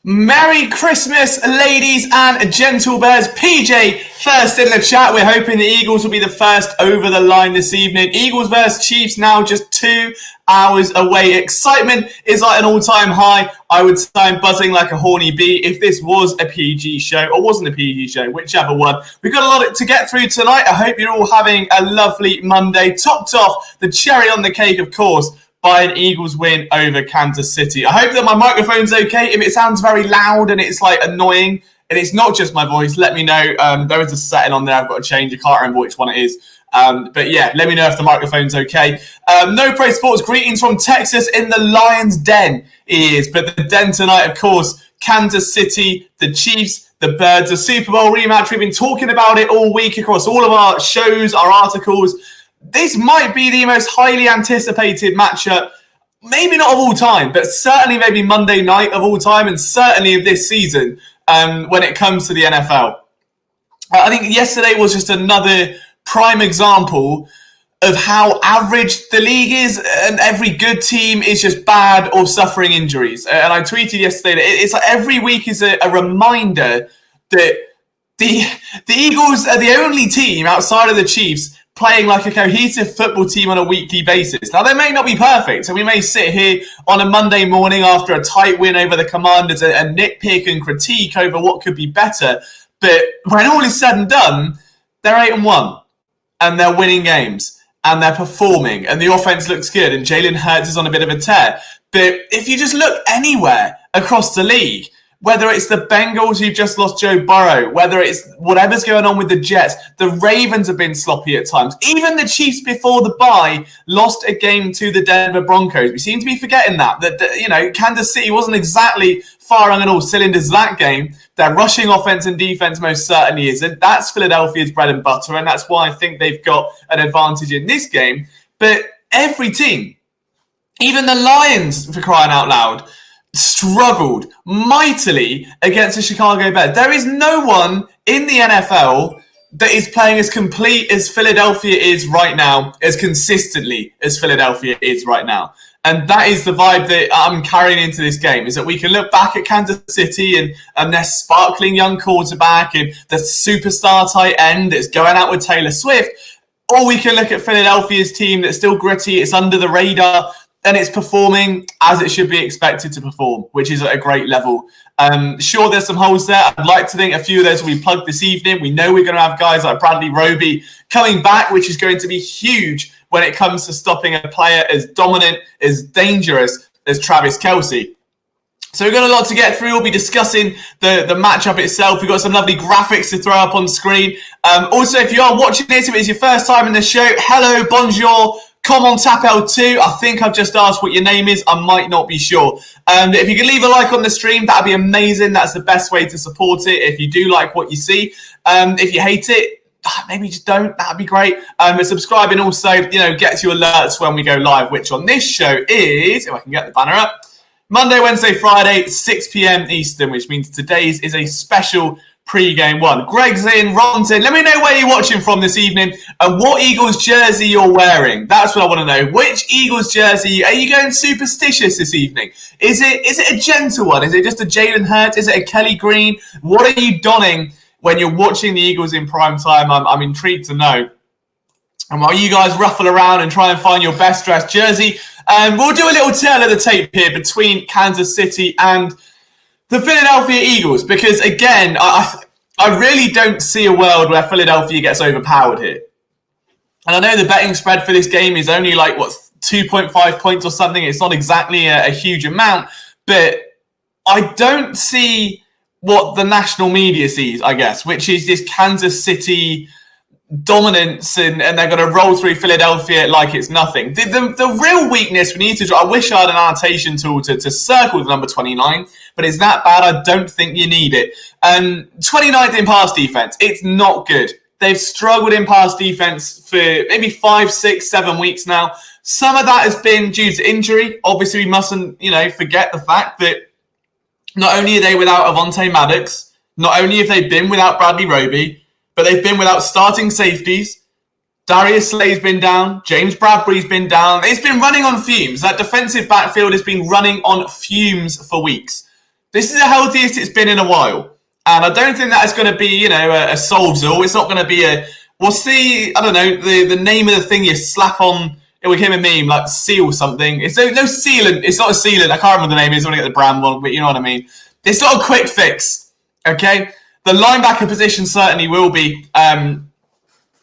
Merry Christmas, ladies and gentle bears. PJ first in the chat. We're hoping the Eagles will be the first over the line this evening. Eagles versus Chiefs now just 2 hours away. Excitement is at an all-time high. I would say I'm buzzing like a horny bee if this was a PG show or wasn't a PG show, whichever one. We've got a lot to get through tonight. I hope you're all having a lovely Monday. Topped off the cherry on the cake, of course, by an Eagles win over Kansas City. I hope that my microphone's okay. If it sounds very loud and it's like annoying, and it's not just my voice, let me know. There is a setting on there I've got to change. I can't remember which one it is. But yeah, let me know if the microphone's okay. No Pro Sports, greetings from Texas in the Lions' Den is. But the den tonight, of course, Kansas City, the Chiefs, the Birds, the Super Bowl rematch. We've been talking about it all week across all of our shows, our articles. This might be the most highly anticipated matchup, maybe not of all time, but certainly maybe Monday night of all time, and certainly of this season when it comes to the NFL. I think yesterday was just another prime example of how average the league is, and every good team is just bad or suffering injuries. And I tweeted yesterday that it's like every week is a reminder that the Eagles are the only team outside of the Chiefs playing like a cohesive football team on a weekly basis. Now, they may not be perfect, and we may sit here on a Monday morning after a tight win over the Commanders and nitpick and critique over what could be better. But when all is said and done, they're 8-1, and they're winning games, and they're performing, and the offense looks good, and Jalen Hurts is on a bit of a tear. But if you just look anywhere across the league, whether it's the Bengals who've just lost Joe Burrow, whether it's whatever's going on with the Jets, the Ravens have been sloppy at times. Even the Chiefs before the bye lost a game to the Denver Broncos. We seem to be forgetting that Kansas City wasn't exactly firing on all cylinders that game. Their rushing offense and defense most certainly isn't. That's Philadelphia's bread and butter, and that's why I think they've got an advantage in this game. But every team, even the Lions, for crying out loud, struggled mightily against the Chicago Bears. There is no one in the NFL that is playing as complete as Philadelphia is right now, as consistently as Philadelphia is right now. And that is the vibe that I'm carrying into this game, is that we can look back at Kansas City and their sparkling young quarterback and the superstar tight end that's going out with Taylor Swift, or we can look at Philadelphia's team that's still gritty, it's under the radar, and it's performing as it should be expected to perform, which is at a great level. Sure, there's some holes there. I'd like to think a few of those will be plugged this evening. We know we're going to have guys like Bradley Roby coming back, which is going to be huge when it comes to stopping a player as dominant, as dangerous as Travis Kelce. So we've got a lot to get through. We'll be discussing the matchup itself. We've got some lovely graphics to throw up on screen. Also, if you are watching this, if it's your first time in the show, hello, bonjour. Comment t'appelles-tu? I think I've just asked what your name is. I might not be sure. If you can leave a like on the stream, that'd be amazing. That's the best way to support it. If you do like what you see, if you hate it, maybe just don't. That'd be great. But subscribing also, gets you alerts when we go live, which on this show is, if I can get the banner up, Monday, Wednesday, Friday, 6 p.m. Eastern, which means today's is a special pre-game one. Greg's in, Ron's in. Let me know where you're watching from this evening and what Eagles jersey you're wearing. That's what I want to know. Which Eagles jersey are you going superstitious this evening? Is it a gentle one? Is it just a Jalen Hurts? Is it a Kelly Green? What are you donning when you're watching the Eagles in prime time? I'm intrigued to know. And while you guys ruffle around and try and find your best dressed jersey, we'll do a little tail of the tape here between Kansas City and the Philadelphia Eagles, because again, I really don't see a world where Philadelphia gets overpowered here. And I know the betting spread for this game is only 2.5 points or something. It's not exactly a huge amount, but I don't see what the national media sees, I guess, which is this Kansas City dominance and they're going to roll through Philadelphia like it's nothing. The real weakness we need to draw, I wish I had an annotation tool to circle the number 29, but it's that bad. I don't think you need it. 29th in pass defense. It's not good. They've struggled in pass defense for maybe 5, 6, 7 weeks now. Some of that has been due to injury. Obviously, we mustn't, forget the fact that not only are they without Avonte Maddox, not only have they been without Bradley Roby, but they've been without starting safeties. Darius Slay's been down. James Bradbury's been down. It's been running on fumes. That defensive backfield has been running on fumes for weeks. This is the healthiest it's been in a while. And I don't think that is going to be, a solves all. It's not going to be what's the name of the thing you slap on, it became a meme, like seal something. It's no sealant. It's not a sealant. I can't remember the name. It's going to get the brand one, but you know what I mean. It's not a quick fix, okay? The linebacker position certainly will be.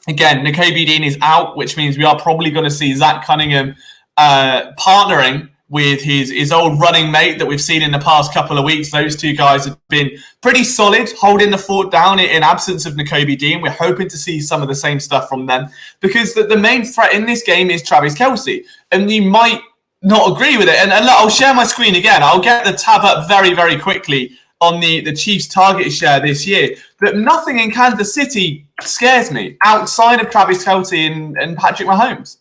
Again, Nakobe Dean is out, which means we are probably going to see Zach Cunningham partnering with his old running mate that we've seen in the past couple of weeks. Those two guys have been pretty solid, holding the fort down in absence of Nakobe Dean. We're hoping to see some of the same stuff from them because the main threat in this game is Travis Kelce. And you might not agree with it. And look, I'll share my screen again. I'll get the tab up very, very quickly on the Chiefs target share this year. But nothing in Kansas City scares me outside of Travis Kelce and Patrick Mahomes.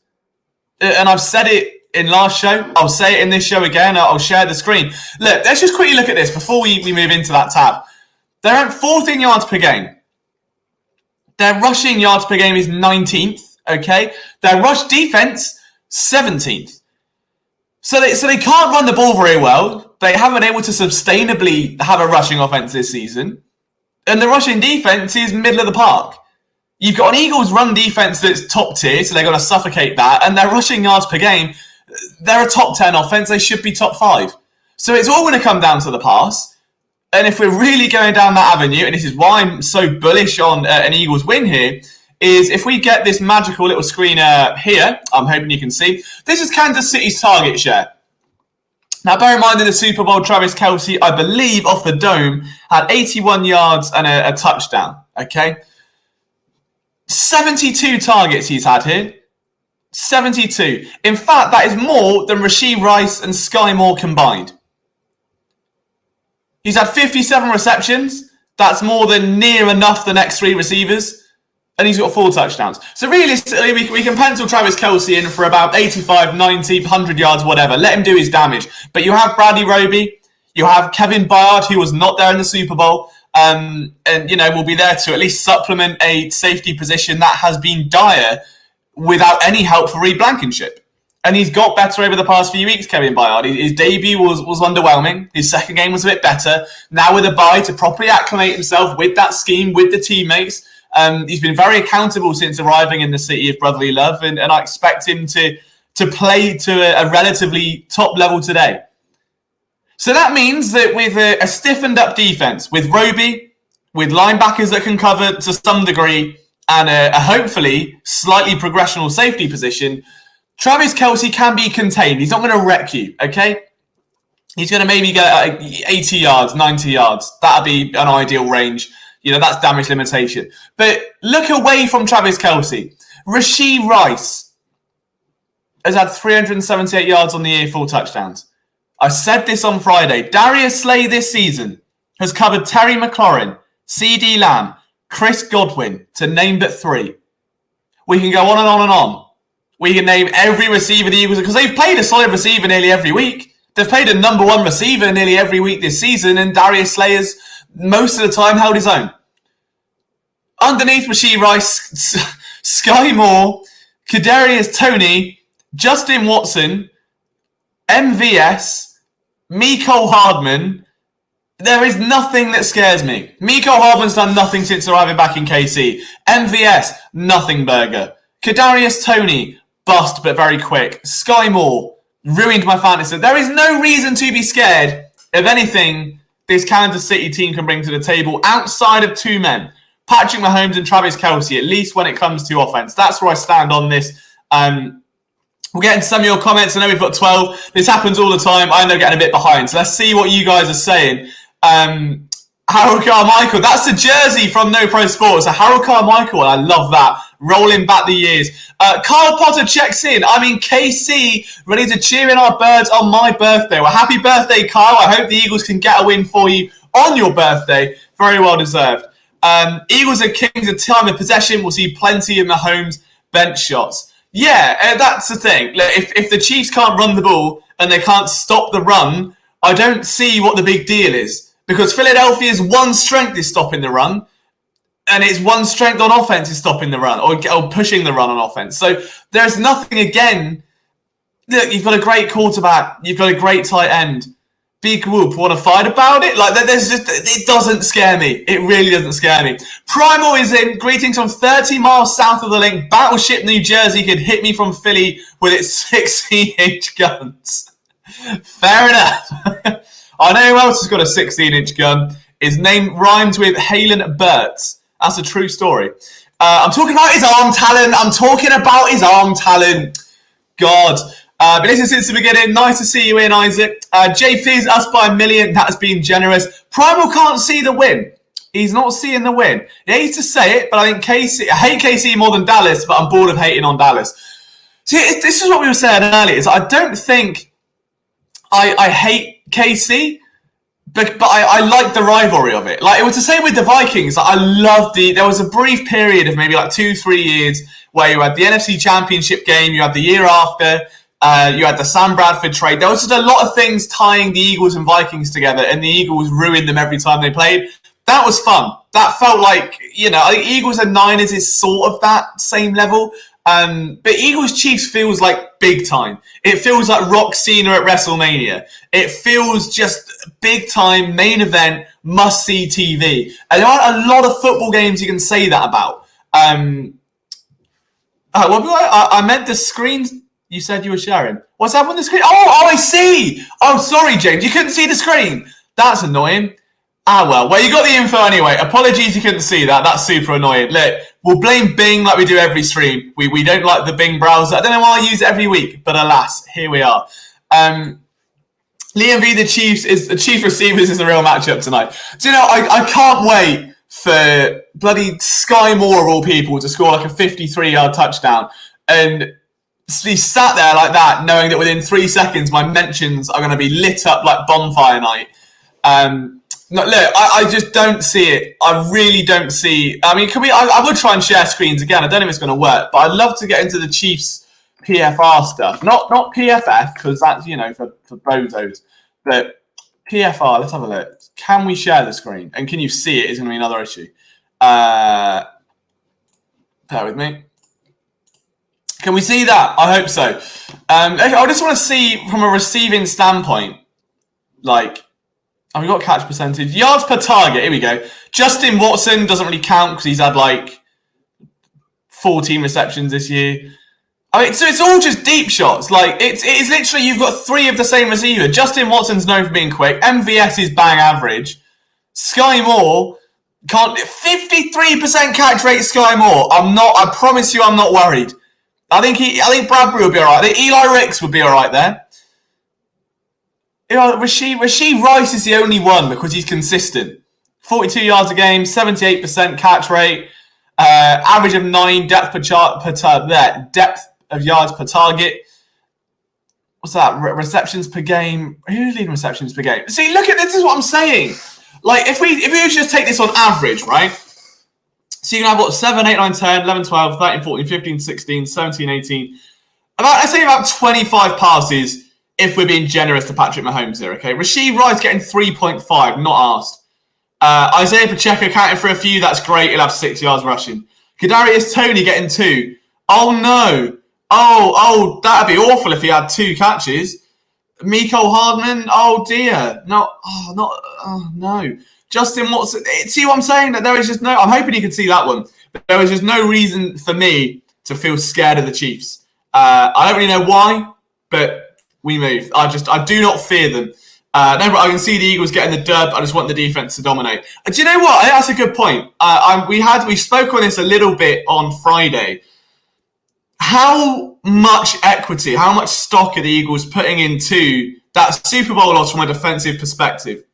And I've said it in last show. I'll say it in this show again. I'll share the screen. Look, let's just quickly look at this before we move into that tab. They're at 14 yards per game. Their rushing yards per game is 19th, okay? Their rush defense, 17th. So they can't run the ball very well. They haven't been able to sustainably have a rushing offense this season. And the rushing defense is middle of the park. You've got an Eagles run defense that's top tier, so they're going to suffocate that. And their rushing yards per game, they're a top 10 offense. They should be top 5. So it's all going to come down to the pass. And if we're really going down that avenue, and this is why I'm so bullish on an Eagles win here, is if we get this magical little screen here, I'm hoping you can see, this is Kansas City's target share. Now, bear in mind in the Super Bowl, Travis Kelce, I believe, off the dome, had 81 yards and a touchdown, okay? 72 targets he's had here. 72. In fact, that is more than Rashee Rice and Sky Moore combined. He's had 57 receptions. That's more than near enough the next 3 receivers. And he's got 4 touchdowns. So realistically, we can pencil Travis Kelce in for about 85, 90, 100 yards, whatever. Let him do his damage. But you have Bradley Roby. You have Kevin Byard, who was not there in the Super Bowl. And, will be there to at least supplement a safety position that has been dire without any help for Reed Blankenship. And he's got better over the past few weeks, Kevin Byard. His debut was underwhelming. His second game was a bit better. Now with a bye to properly acclimate himself with that scheme, with the teammates. He's been very accountable since arriving in the city of brotherly love. And I expect him to play to a relatively top level today. So that means that with a stiffened up defense, with Roby, with linebackers that can cover to some degree, and a hopefully slightly progressional safety position, Travis Kelce can be contained. He's not going to wreck you, okay? He's going to maybe get 80 yards, 90 yards. That'd be an ideal range. That's damage limitation. But look away from Travis Kelce. Rashee Rice has had 378 yards on the year, 4 touchdowns. I said this on Friday. Darius Slay this season has covered Terry McLaurin, CD Lamb, Chris Godwin, to name but 3. We can go on and on and on. We can name every receiver the Eagles, because they've played a solid receiver nearly every week. They've played a number 1 receiver nearly every week this season, and Darius Slay has most of the time held his own. Underneath Rashee Rice, Sky Moore, Kadarius Toney, Justin Watson, MVS, Mecole Hardman. There is nothing that scares me. Mecole Hardman's done nothing since arriving back in KC. MVS, nothing burger. Kadarius Toney, bust but very quick. Sky Moore, ruined my fantasy. There is no reason to be scared of anything this Kansas City team can bring to the table outside of 2 men. Patrick Mahomes and Travis Kelce, at least when it comes to offense. That's where I stand on this. We'll get into some of your comments. I know we've got 12. This happens all the time. I end up getting a bit behind. So let's see what you guys are saying. Harold Carmichael, that's the jersey from No Pro Sports. So Harold Carmichael, and I love that. Rolling back the years. Kyle Potter checks in. I'm in KC, ready to cheer in our birds on my birthday. Well, happy birthday, Kyle. I hope the Eagles can get a win for you on your birthday. Very well deserved. Eagles are kings of time of possession. We'll see plenty of Mahomes bench shots. Yeah, that's the thing. If the Chiefs can't run the ball and they can't stop the run, I don't see what the big deal is. Because Philadelphia's one strength is stopping the run, and its one strength on offense is stopping the run or pushing the run on offense. So there's nothing again. Look, you've got a great quarterback. You've got a great tight end. big whoop, want to fight about it? Like, it doesn't scare me. It really doesn't scare me. Primal is in. Greetings from 30 miles south of the link. Battleship New Jersey could hit me from Philly with its 16-inch guns. Fair enough. I know who else has got a 16-inch gun. His name rhymes with Halen Burt's. That's a true story. I'm talking about his arm talent. God. But listen, since the beginning, nice to see you in, Isaac. Jay Fizz, us by 1 million. That has been generous. Primal can't see the win. He's not seeing the win. He hates to say it, but I think I hate KC more than Dallas, but I'm bored of hating on Dallas. See, this is what we were saying earlier. Is I don't think I hate KC, but I like the rivalry of it. Like, it was the same with the Vikings. Like, I loved there was a brief period of maybe like 2-3 years where you had the NFC Championship game, you had the year after, you had the Sam Bradford trade. There was just a lot of things tying the Eagles and Vikings together, and the Eagles ruined them every time they played. That was fun. That felt like, I think Eagles and Niners is sort of that same level. But Eagles-Chiefs feels like big time. It feels like Rock Cena at WrestleMania. It feels just big time, main event, must-see TV. And there aren't a lot of football games you can say that about. I meant the screen you said you were sharing. What's up on the screen? Oh, I see. Oh, sorry, James. You couldn't see the screen. That's annoying. Well, you got the info anyway. Apologies you couldn't see that. That's super annoying. Look, we'll blame Bing like we do every stream. We don't like the Bing browser. I don't know why I use it every week, but alas, here we are. Liam v. the Chiefs receivers is a real matchup tonight. Do you know, I can't wait for bloody Sky Moore of all people to score like a 53-yard touchdown. And he sat there like that, knowing that within 3 seconds my mentions are going to be lit up like bonfire night. No, look, I just don't see it. I really don't see. I mean, I would try and share screens again. I don't know if it's going to work, but I'd love to get into the Chiefs PFR stuff. Not PFF, because that's, for bozos. But PFR, let's have a look. Can we share the screen? And can you see it is going to be another issue. Bear with me. Can we see that? I hope so. I just want to see from a receiving standpoint, like, oh, we got catch percentage. Yards per target. Here we go. Justin Watson doesn't really count because he's had like 14 receptions this year. I mean, so it's all just deep shots. Like, it's literally, you've got 3 of the same receiver. Justin Watson's known for being quick. MVS is bang average. Sky Moore can't. 53% catch rate. Sky Moore. I promise you, I'm not worried. I think Bradbury will be all right. I think Eli Ricks would be all right there. Rashee Rice is the only one because he's consistent. 42 yards a game, 78% catch rate, average of 9 depth of yards per target. What's that? Receptions per game. Who's leading receptions per game? See, look at this. Is what I'm saying. Like, if we just take this on average, right? So you can have what? 7, 8, 9, 10, 11, 12, 13, 14, 15, 16, 17, 18. I'd say about 25 passes. If we're being generous to Patrick Mahomes here, okay? Rashee Rice getting 3.5, not asked. Isaiah Pacheco counting for a few, that's great. He'll have 6 yards rushing. Kadarius Toney getting 2. Oh, no. Oh, that'd be awful if he had 2 catches. Mecole Hardman, oh, dear. No. Justin Watson, see what I'm saying? That there is just no, I'm hoping you can see that one. But there was just no reason for me to feel scared of the Chiefs. I don't really know why, but we move. I do not fear them. No, but I can see the Eagles getting the dub. I just want the defense to dominate. Do you know what? I think that's a good point. We spoke on this a little bit on Friday. How much equity, how much stock are the Eagles putting into that Super Bowl loss from a defensive perspective?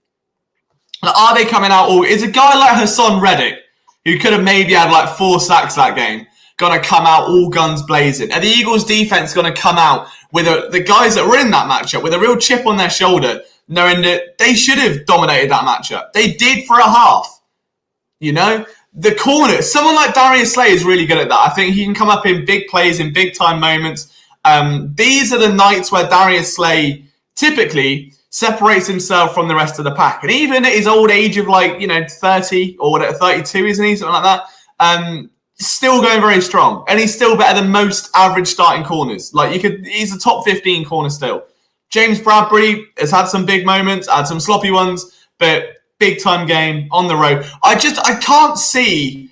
Like, are they coming out? Or is a guy like Hassan Reddick, who could have maybe had like 4 sacks that game, going to come out all guns blazing? Are the Eagles defense going to come out with the guys that were in that matchup with a real chip on their shoulder, knowing that they should have dominated that matchup? They did for a half. The corner, someone like Darius Slay is really good at that. I think he can come up in big plays, in big time moments. These are the nights where Darius Slay typically separates himself from the rest of the pack. And even at his old age of 30 or whatever, 32, isn't he? Something like that. Still going very strong. And he's still better than most average starting corners. He's a top 15 corner still. James Bradbury has had some big moments, had some sloppy ones, but big time game on the road. I can't see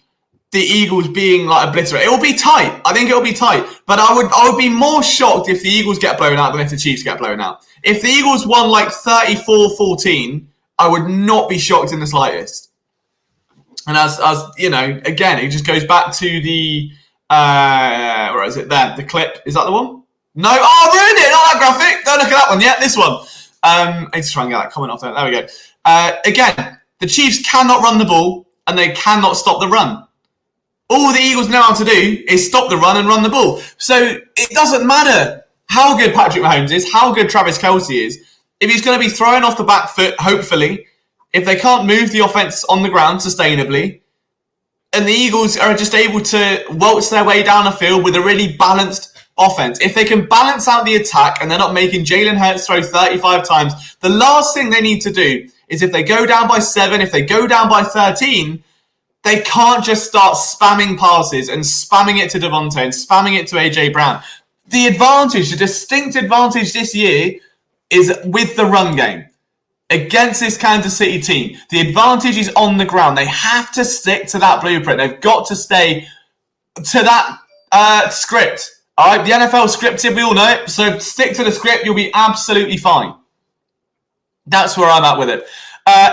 the Eagles being like obliterated. It will be tight. I think it will be tight. But I would be more shocked if the Eagles get blown out than if the Chiefs get blown out. If the Eagles won like 34-14, I would not be shocked in the slightest. And as you know, again, it just goes back to the where is it there? The clip. Is that the one? No. Oh, I ruined it. Not that graphic. Don't look at that one yet. This one. I need to try and get that comment off there. There we go. Again, the Chiefs cannot run the ball and they cannot stop the run. All the Eagles know how to do is stop the run and run the ball. So it doesn't matter how good Patrick Mahomes is, how good Travis Kelce is. If he's going to be throwing off the back foot, hopefully, if they can't move the offense on the ground sustainably, and the Eagles are just able to waltz their way down the field with a really balanced offense. If they can balance out the attack and they're not making Jalen Hurts throw 35 times, the last thing they need to do is if they go down by 7, if they go down by 13, they can't just start spamming passes and spamming it to Devontae and spamming it to A.J. Brown. The advantage, the distinct advantage this year is with the run game. Against this Kansas City team, the advantage is on the ground. They have to stick to that blueprint. They've got to stay to that script. All right, the NFL scripted, we all know it. So stick to the script, you'll be absolutely fine. That's where I'm at with it.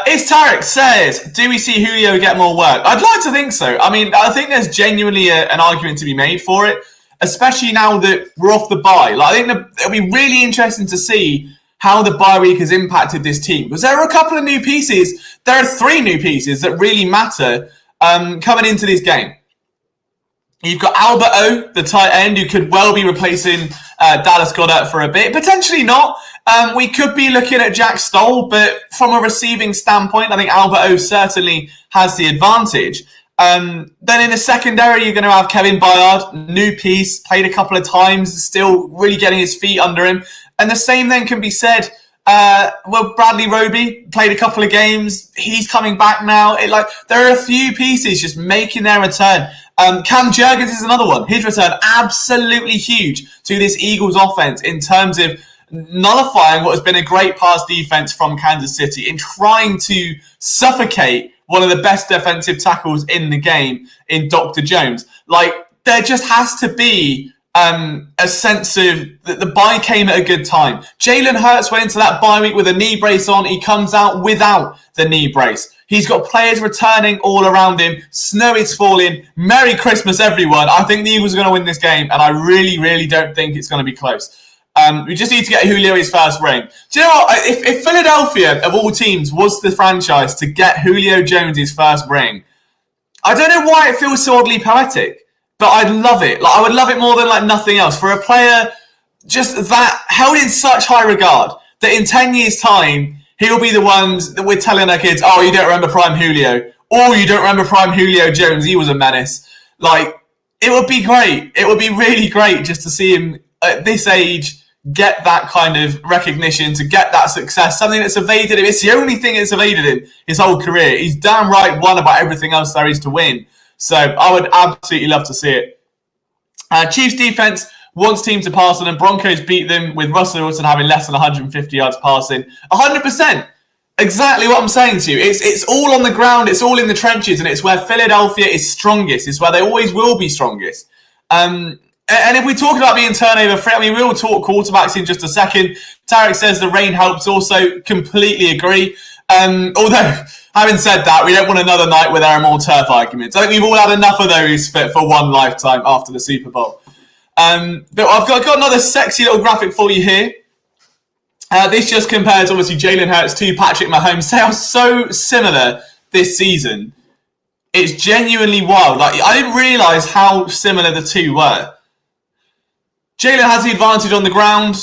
Is Tarek says, do we see Julio get more work? I'd like to think so. I mean, I think there's genuinely an argument to be made for it, especially now that we're off the bye. Like, I think it'll be really interesting to see how the bye week has impacted this team. Because there are a couple of new pieces. There are 3 new pieces that really matter coming into this game. You've got Albert O, the tight end, who could well be replacing Dallas Goedert for a bit. Potentially not. We could be looking at Jack Stoll, but from a receiving standpoint, I think Albert O certainly has the advantage. Then in the secondary, you're going to have Kevin Byard, new piece, played a couple of times, still really getting his feet under him. And the same then can be said, Bradley Roby played a couple of games. He's coming back now. There are a few pieces just making their return. Cam Jurgens is another one. His return, absolutely huge to this Eagles offense in terms of nullifying what has been a great pass defense from Kansas City and trying to suffocate one of the best defensive tackles in the game in Dr. Jones. There just has to be a sense of that the bye came at a good time. Jalen Hurts went into that bye week with a knee brace on. He comes out without the knee brace. He's got players returning all around him. Snow is falling. Merry Christmas, everyone. I think the Eagles are going to win this game, and I really, really don't think it's going to be close. We just need to get Julio his first ring. Do you know what? If Philadelphia, of all teams, was the franchise to get Julio Jones his first ring, I don't know why it feels so oddly poetic, but I'd love it. I would love it more than nothing else. For a player just that held in such high regard that in 10 years' time, he'll be the ones that we're telling our kids, oh, you don't remember Prime Julio. Or you don't remember Prime Julio Jones. He was a menace. It would be great. It would be really great just to see him at this age get that kind of recognition, to get that success, something that's evaded him. It's the only thing that's evaded him his whole career. He's damn right won about everything else there is to win. So I would absolutely love to see it. Chiefs defense wants team to pass on, and Broncos beat them with Russell Wilson having less than 150 yards passing. 100%. Exactly what I'm saying to you. It's all on the ground. It's all in the trenches, and it's where Philadelphia is strongest. It's where they always will be strongest. And if we talk about being turnover free, I mean, we will talk quarterbacks in just a second. Tarek says the rain helps. Also, completely agree. Although, having said that, we don't want another night where there are more turf arguments. I think we've all had enough of those for one lifetime after the Super Bowl. But I've got another sexy little graphic for you here. This just compares, obviously, Jalen Hurts to Patrick Mahomes. They are so similar this season. It's genuinely wild. I didn't realise how similar the two were. Jalen has the advantage on the ground.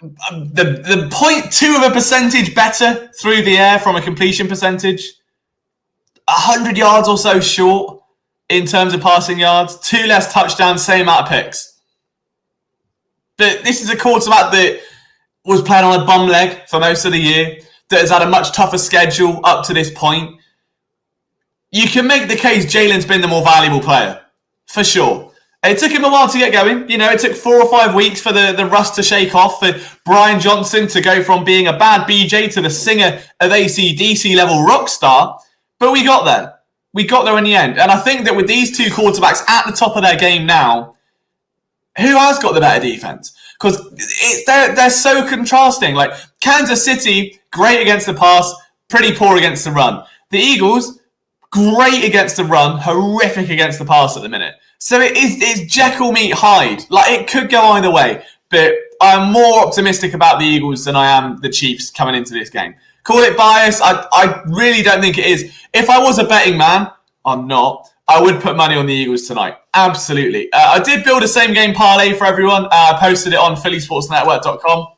The 0.2 of a percentage better through the air from a completion percentage. 100 yards or so short in terms of passing yards. 2 less touchdowns, same amount of picks. But this is a quarterback that was playing on a bum leg for most of the year, that has had a much tougher schedule up to this point. You can make the case Jalen's been the more valuable player, for sure. It took him a while to get going. You know, it took 4 or 5 weeks for the rust to shake off, for Brian Johnson to go from being a bad BJ to the singer of AC/DC level rock star. But we got there. We got there in the end. And I think that with these two quarterbacks at the top of their game now, who has got the better defense? Because they're so contrasting. Like, Kansas City, great against the pass, pretty poor against the run. The Eagles, great against the run, horrific against the pass at the minute. So it's Jekyll meet Hyde. Like, it could go either way. But I'm more optimistic about the Eagles than I am the Chiefs coming into this game. Call it bias. I really don't think it is. If I was a betting man, I'm not, I would put money on the Eagles tonight. Absolutely. I did build a same game parlay for everyone. I posted it on phillysportsnetwork.com.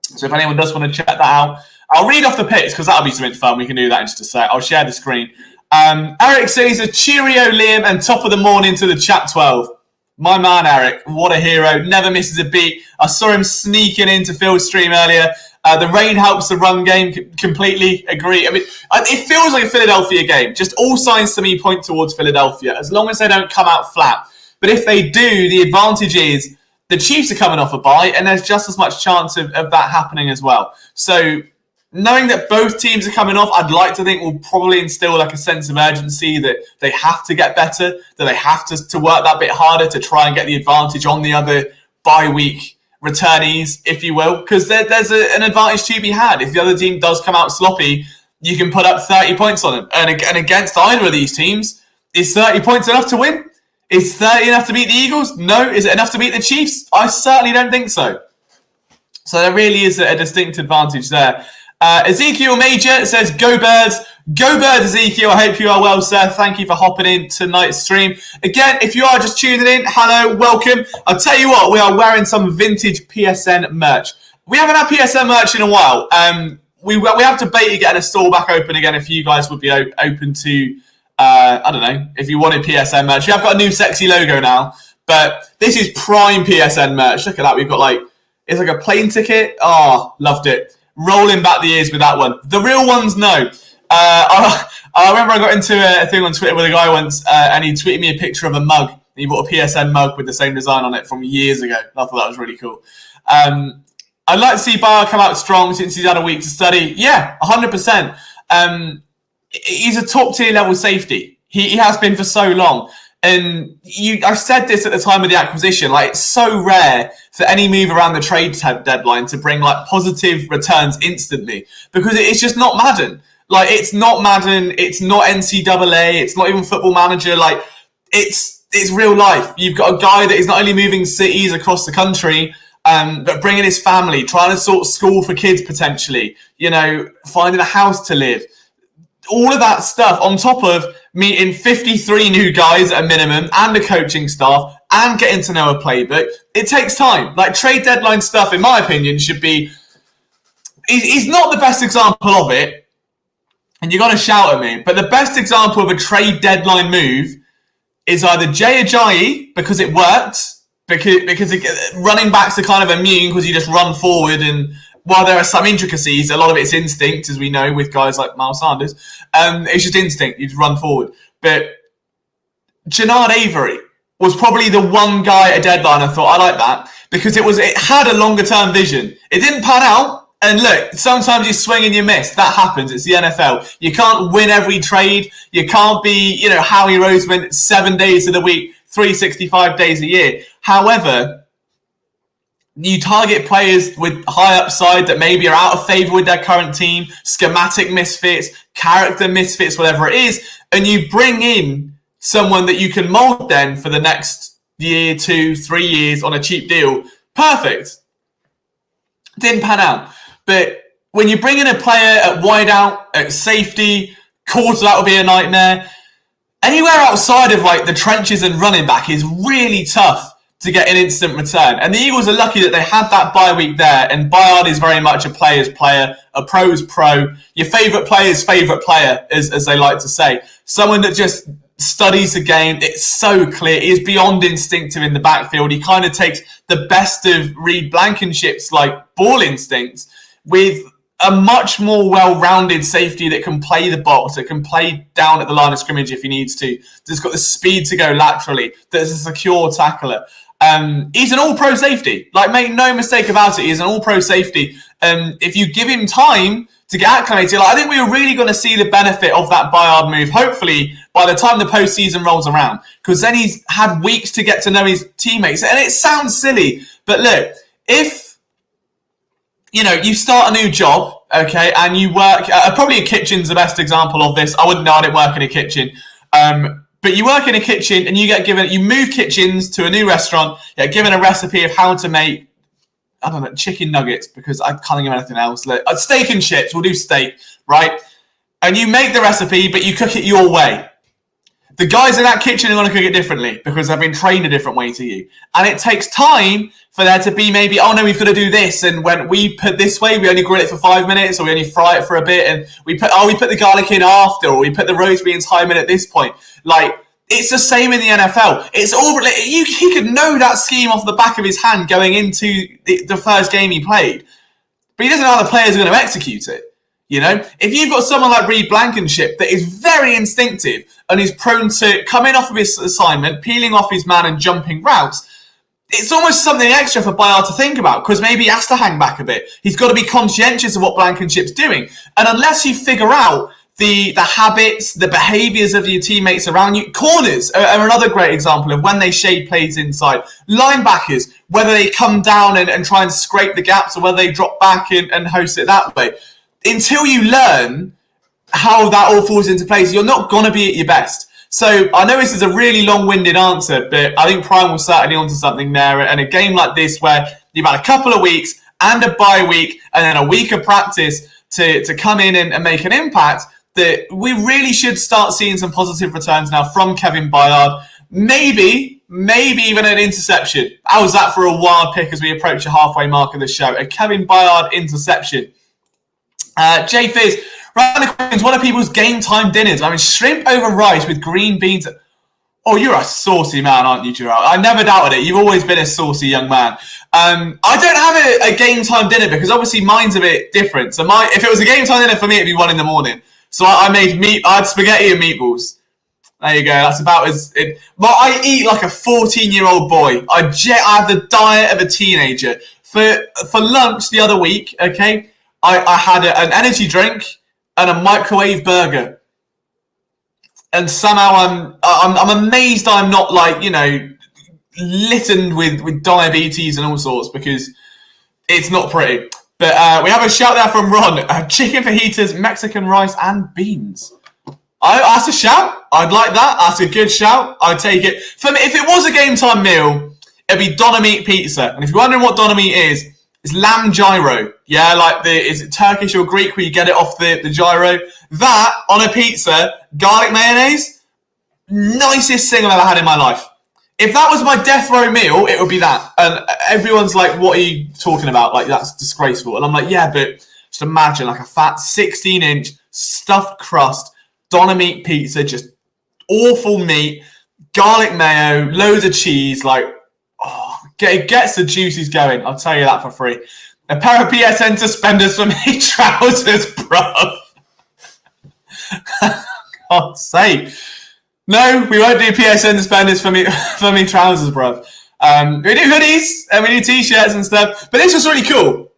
So if anyone does want to check that out, I'll read off the picks because that'll be something fun. We can do that in just a sec. I'll share the screen. Eric says a cheerio, Liam, and top of the morning to the chat 12. My man, Eric, what a hero. Never misses a beat. I saw him sneaking into Phil's stream earlier. The rain helps the run game. Completely agree. I mean, it feels like a Philadelphia game. Just all signs to me point towards Philadelphia, as long as they don't come out flat. But if they do, the advantage is the Chiefs are coming off a bye, and there's just as much chance of that happening as well. So knowing that both teams are coming off, I'd like to think will probably instill like a sense of urgency that they have to get better, that they have to work that bit harder to try and get the advantage on the other bye week returnees, if you will, because there's an advantage to be had. If the other team does come out sloppy, you can put up 30 points on them. And against either of these teams, is 30 points enough to win? Is 30 enough to beat the Eagles? No. Is it enough to beat the Chiefs? I certainly don't think so. So there really is a distinct advantage there. Ezekiel Major says, go Birds. Go Birds, Ezekiel. I hope you are well, sir. Thank you for hopping in tonight's stream. Again, if you are just tuning in, hello, welcome. I'll tell you what, we are wearing some vintage PSN merch. We haven't had PSN merch in a while. We have debated getting a store back open again if you guys would be open to, I don't know, if you wanted PSN merch. We have got a new sexy logo now, but this is prime PSN merch. Look at that. We've got it's like a plane ticket. Oh, loved it. Rolling back the years with that one. The real ones, no. I remember I got into a thing on Twitter with a guy once, and he tweeted me a picture of a mug. He bought a PSN mug with the same design on it from years ago. I thought that was really cool. I'd like to see Barr come out strong since he's had a week to study. Yeah, 100%. He's a top tier level safety. He has been for so long. And I've said this at the time of the acquisition, it's so rare for any move around the trade deadline to bring positive returns instantly, because it's just not Madden. It's not Madden, it's not NCAA, it's not even Football Manager. It's real life. You've got a guy that is not only moving cities across the country, but bringing his family, trying to sort school for kids potentially, finding a house to live. All of that stuff on top of meeting 53 new guys at a minimum and a coaching staff and getting to know a playbook. It takes time. Trade deadline stuff, in my opinion, should be... He's not the best example of it, and you're going to shout at me, but the best example of a trade deadline move is either Jay Ajayi, because it worked, because running backs are kind of immune because you just run forward, and while there are some intricacies, a lot of it's instinct, as we know, with guys like Miles Sanders. It's just instinct. You just run forward. But Jannard Avery was probably the one guy at deadline I thought, I like that, because it had a longer-term vision. It didn't pan out. And look, sometimes you swing and you miss. That happens. It's the NFL. You can't win every trade. You can't be, Howie Roseman 7 days of the week, 365 days a year. However, you target players with high upside that maybe are out of favour with their current team, schematic misfits, character misfits, whatever it is, and you bring in someone that you can mould then for the next year, 2, 3 years on a cheap deal. Perfect. Didn't pan out. But when you bring in a player at wideout, at safety, quarterback will be a nightmare. Anywhere outside of the trenches and running back is really tough to get an instant return. And the Eagles are lucky that they had that bye week there, and Bayard is very much a player's player, a pro's pro, your favourite player's favourite player, as they like to say. Someone that just studies the game. It's so clear. He is beyond instinctive in the backfield. He kind of takes the best of Reed Blankenship's ball instincts with a much more well-rounded safety that can play the box, that can play down at the line of scrimmage if he needs to, that's got the speed to go laterally, that's a secure tackler. He's an all-pro safety. Like, make no mistake about it, he's an all-pro safety. If you give him time to get acclimated, like, I think we were really going to see the benefit of that Bayard move, hopefully, by the time the postseason rolls around, because then he's had weeks to get to know his teammates. And it sounds silly, but look, if you start a new job, okay, and you work, probably a kitchen's the best example of this. I wouldn't know, I didn't work in a kitchen. But you work in a kitchen and you move kitchens to a new restaurant, you get given a recipe of how to make, I don't know, chicken nuggets, because I can't think of anything else. Like, steak and chips, we'll do steak, right? And you make the recipe, but you cook it your way. The guys in that kitchen are going to cook it differently because they've been trained a different way to you. And it takes time for there to be maybe, oh no, we've got to do this. And when we put this way, we only grill it for 5 minutes, or we only fry it for a bit. And we put the garlic in after, or we put the rosemary and thyme in at this point. Like, it's the same in the NFL. It's all, he could know that scheme off the back of his hand going into the first game he played. But he doesn't know how the players are going to execute it. If you've got someone like Reed Blankenship that is very instinctive and is prone to coming off of his assignment, peeling off his man and jumping routes, it's almost something extra for Bayard to think about, because maybe he has to hang back a bit. He's got to be conscientious of what Blankenship's doing. And unless you figure out the habits, the behaviours of your teammates around you, corners are another great example of when they shade plays inside. Linebackers, whether they come down and try and scrape the gaps, or whether they drop back and host it that way. Until you learn how that all falls into place, you're not going to be at your best. So I know this is a really long-winded answer, but I think Prime was certainly onto something there. And a game like this, where you've had a couple of weeks and a bye week and then a week of practice to come in and make an impact, that we really should start seeing some positive returns now from Kevin Bayard. Maybe even an interception. How's that for a wild pick as we approach the halfway mark of the show? A Kevin Bayard interception. Jay Fizz, round the questions, what are people's game time dinners? I mean, shrimp over rice with green beans. Oh, you're a saucy man, aren't you, Gerard? I never doubted it. You've always been a saucy young man. I don't have a game time dinner, because obviously mine's a bit different. So if it was a game time dinner for me, it'd be 1 a.m. So I had spaghetti and meatballs. There you go. That's about I eat like a 14-year-old boy. I have the diet of a teenager. For lunch the other week, okay, I had an energy drink and a microwave burger. And somehow I'm amazed I'm not littered with diabetes and all sorts, because it's not pretty. But we have a shout there from Ron. Chicken fajitas, Mexican rice and beans. That's a shout. I'd like that. That's a good shout. I'd take it. For me, if it was a game time meal, it'd be doner meat pizza. And if you're wondering what doner meat is, it's lamb gyro. Yeah, is it Turkish or Greek where you get it off the gyro? That on a pizza, garlic mayonnaise, nicest thing I've ever had in my life. If that was my death row meal, it would be that. And everyone's like, what are you talking about? Like, that's disgraceful. And I'm like, yeah, but just imagine like a fat 16-inch stuffed crust, doner meat pizza, just awful meat, garlic mayo, loads of cheese, it gets the juices going. I'll tell you that for free. A pair of PSN suspenders for me trousers, bruv. God's sake. No, we won't do PSN suspenders for me trousers, bruv. We do hoodies and we do t-shirts and stuff. But this was really cool.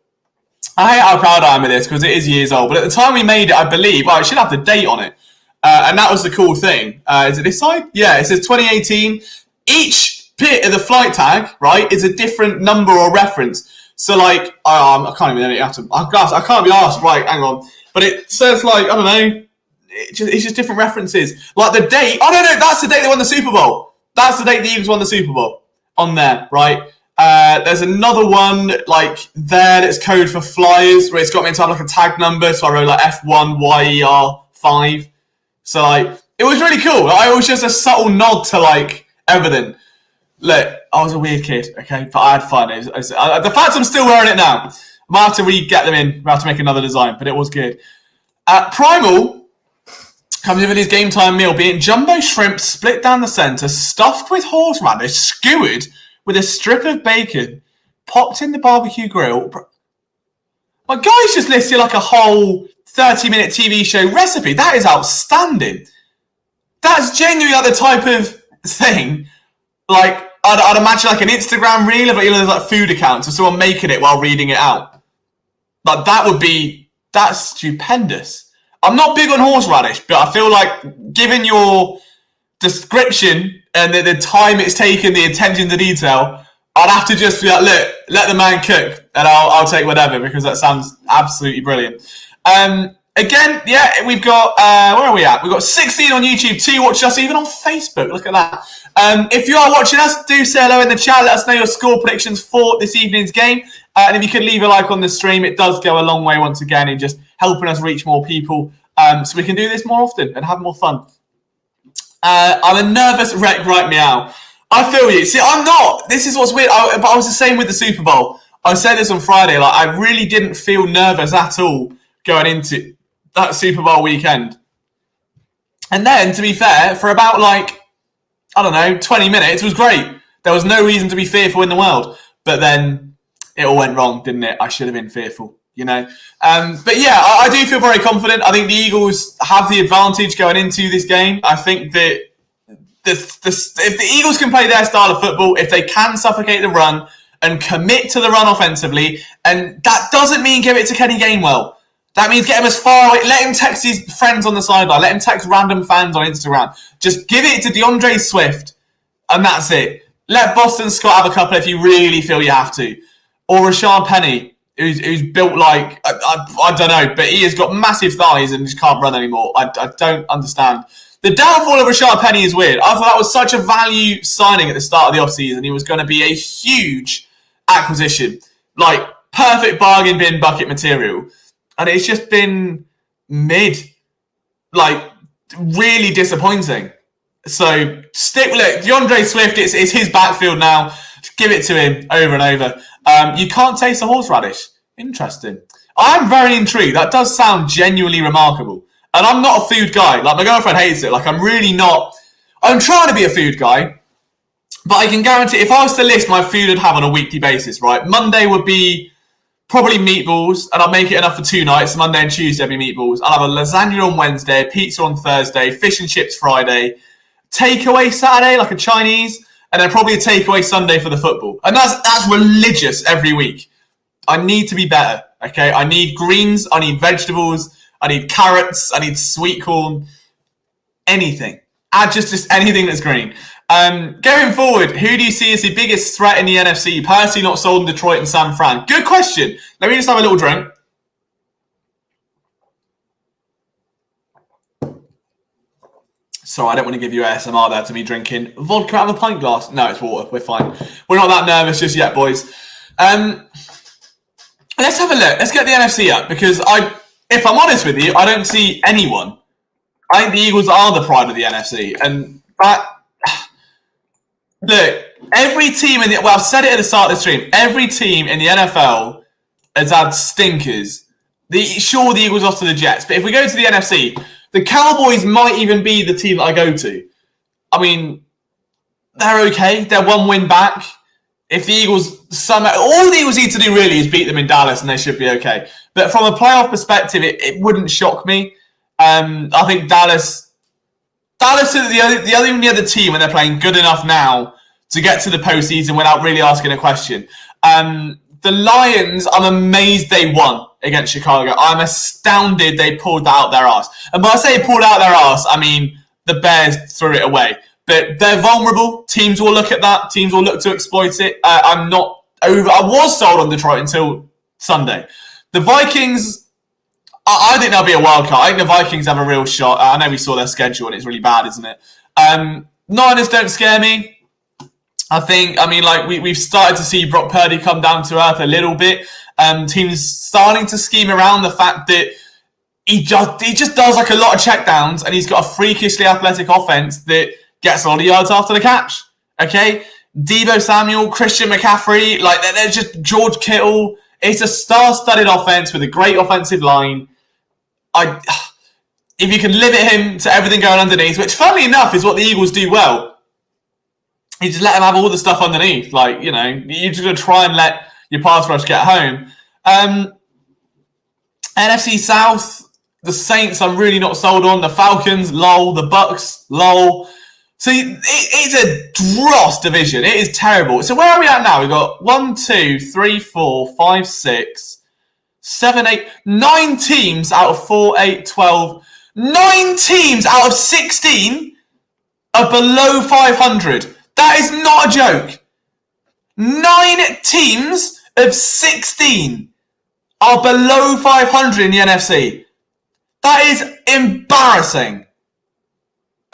I hate how proud I am of this because it is years old. But at the time we made it, I believe, it should have the date on it. And that was the cool thing. Is it this side? Yeah, it says 2018. Each bit of the flight tag, right, is a different number or reference. So, I can't even I can't be asked, right, hang on. But it says, I don't know, it's just different references. Like the date, oh, no, that's the date they won the Super Bowl. That's the date the Eagles won the Super Bowl on there, right? There's another one, there that's code for flyers, where it's got me to have, a tag number. So I wrote, F1YER5. So, it was really cool. It was just a subtle nod to, everything. Look, I was a weird kid, okay, but I had fun. The fact I'm still wearing it now, I might have to re-get them in. We'll have to make another design, but it was good. Primal comes in with his game time meal, being jumbo shrimp split down the centre, stuffed with horseradish, skewered with a strip of bacon, popped in the barbecue grill. My guy's just listed like a whole 30-minute TV show recipe. That is outstanding. That's genuinely like the type of thing, like, I'd imagine like an Instagram reel of, there's like food accounts of someone making it while reading it out. Like, that's stupendous. I'm not big on horseradish, but I feel like, given your description and the time it's taken, the attention to detail, I'd have to just be like, look, let the man cook, and I'll take whatever, because that sounds absolutely brilliant. Again, yeah, we've got, where are we at? We've got 16 on YouTube, 2 watching us, even on Facebook. Look at that. If you are watching us, do say hello in the chat. Let us know your score predictions for this evening's game. And if you could leave a like on the stream, it does go a long way once again in just helping us reach more people, so we can do this more often and have more fun. I'm a nervous wreck right now. I feel you. See, I'm not. This is what's weird. But I was the same with the Super Bowl. I said this on Friday. Like, I really didn't feel nervous at all going into that Super Bowl weekend. And then, to be fair, for about, 20 minutes, it was great. There was no reason to be fearful in the world. But then it all went wrong, didn't it? I should have been fearful, you know. But yeah, I do feel very confident. I think the Eagles have the advantage going into this game. I think that if the Eagles can play their style of football, if they can suffocate the run and commit to the run offensively, and that doesn't mean give it to Kenny Gainwell. That means get him as far away. Let him text his friends on the sideline. Let him text random fans on Instagram. Just give it to DeAndre Swift, and that's it. Let Boston Scott have a couple if you really feel you have to. Or Rashard Penny, who's built like, I don't know, but he has got massive thighs and just can't run anymore. I don't understand. The downfall of Rashard Penny is weird. I thought that was such a value signing at the start of the offseason. He was going to be a huge acquisition. Like, perfect bargain bin bucket material. And it's just been mid. Like, really disappointing. So, DeAndre Swift, it's his backfield now. Just give it to him over and over. You can't taste the horseradish. Interesting. I'm very intrigued. That does sound genuinely remarkable. And I'm not a food guy. Like, my girlfriend hates it. Like, I'm really not. I'm trying to be a food guy. But I can guarantee, if I was to list my food I'd have on a weekly basis, right? Monday would be probably meatballs, and I'll make it enough for 2 nights. Monday and Tuesday will be meatballs. I'll have a lasagna on Wednesday, pizza on Thursday, fish and chips Friday, takeaway Saturday, like a Chinese, and then probably a takeaway Sunday for the football. And that's religious every week. I need to be better, okay? I need greens, I need vegetables, I need carrots, I need sweet corn, anything. Add just anything that's green. Going forward, who do you see as the biggest threat in the NFC? Personally not sold in Detroit and San Fran. Good question. Let me just have a little drink. Sorry, I don't want to give you ASMR there to me drinking vodka out of a pint glass. No, it's water. We're fine. We're not that nervous just yet, boys. Let's have a look. Let's get the NFC up, because if I'm honest with you, I don't see anyone. I think the Eagles are the pride of the NFC. And look, every team I've said it at the start of the stream, every team in the NFL has had stinkers. Sure, the Eagles lost to the Jets, but if we go to the NFC, the Cowboys might even be the team that I go to. I mean, they're okay. They're 1 win back. If the Eagles all the Eagles need to do really is beat them in Dallas, and they should be okay. But from a playoff perspective, it wouldn't shock me. I think Dallas is the only other team when they're playing good enough now to get to the postseason without really asking a question. The Lions, I'm amazed they won against Chicago. I'm astounded they pulled that out their ass. And when I say pulled out their ass, I mean the Bears threw it away. But they're vulnerable. Teams will look at that. Teams will look to exploit it. I'm not over. I was sold on Detroit until Sunday. The Vikings, I think they'll be a wild card. I think the Vikings have a real shot. I know we saw their schedule and it's really bad, isn't it? Niners don't scare me. We've started to see Brock Purdy come down to earth a little bit. Teams starting to scheme around the fact that he just does like a lot of checkdowns, and he's got a freakishly athletic offense that gets a lot of yards after the catch. Okay? Deebo Samuel, Christian McCaffrey, they're just George Kittle. It's a star-studded offense with a great offensive line. If you can limit him to everything going underneath, which funnily enough is what the Eagles do well, you just let him have all the stuff underneath. You're just going to try and let your pass rush get home. NFC South, the Saints, I'm really not sold on. The Falcons, lol. The Bucks, lol. So it's a dross division. It is terrible. So where are we at now? We've got 1, 2, 3, 4, 5, 6, 7, 8, 9 teams out of 4, 8, 12. 9 teams out of 16 are below 500. That is not a joke. 9 teams of 16 are below 500 in the NFC. That is embarrassing.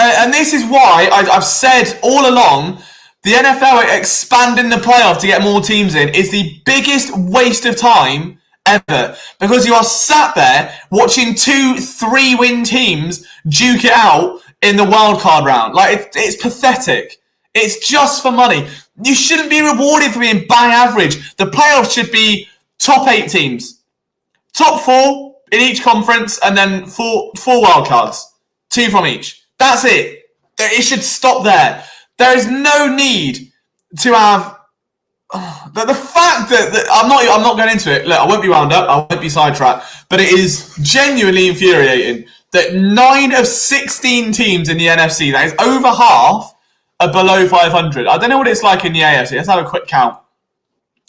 And this is why I've said all along, the NFL expanding the playoff to get more teams in is the biggest waste of time ever. Because you are sat there watching 2, 3-win teams duke it out in the wildcard round. Like, it's pathetic. It's just for money. You shouldn't be rewarded for being bang average. The playoffs should be top 8 teams. Top 4 in each conference, and then four wildcards. 2 from each. That's it. It should stop there. There is no need to have the fact that I'm not going into it. Look, I won't be wound up. I won't be sidetracked. But it is genuinely infuriating that 9 of 16 teams in the NFC, that is over half, are below 500. I don't know what it's like in the AFC. Let's have a quick count.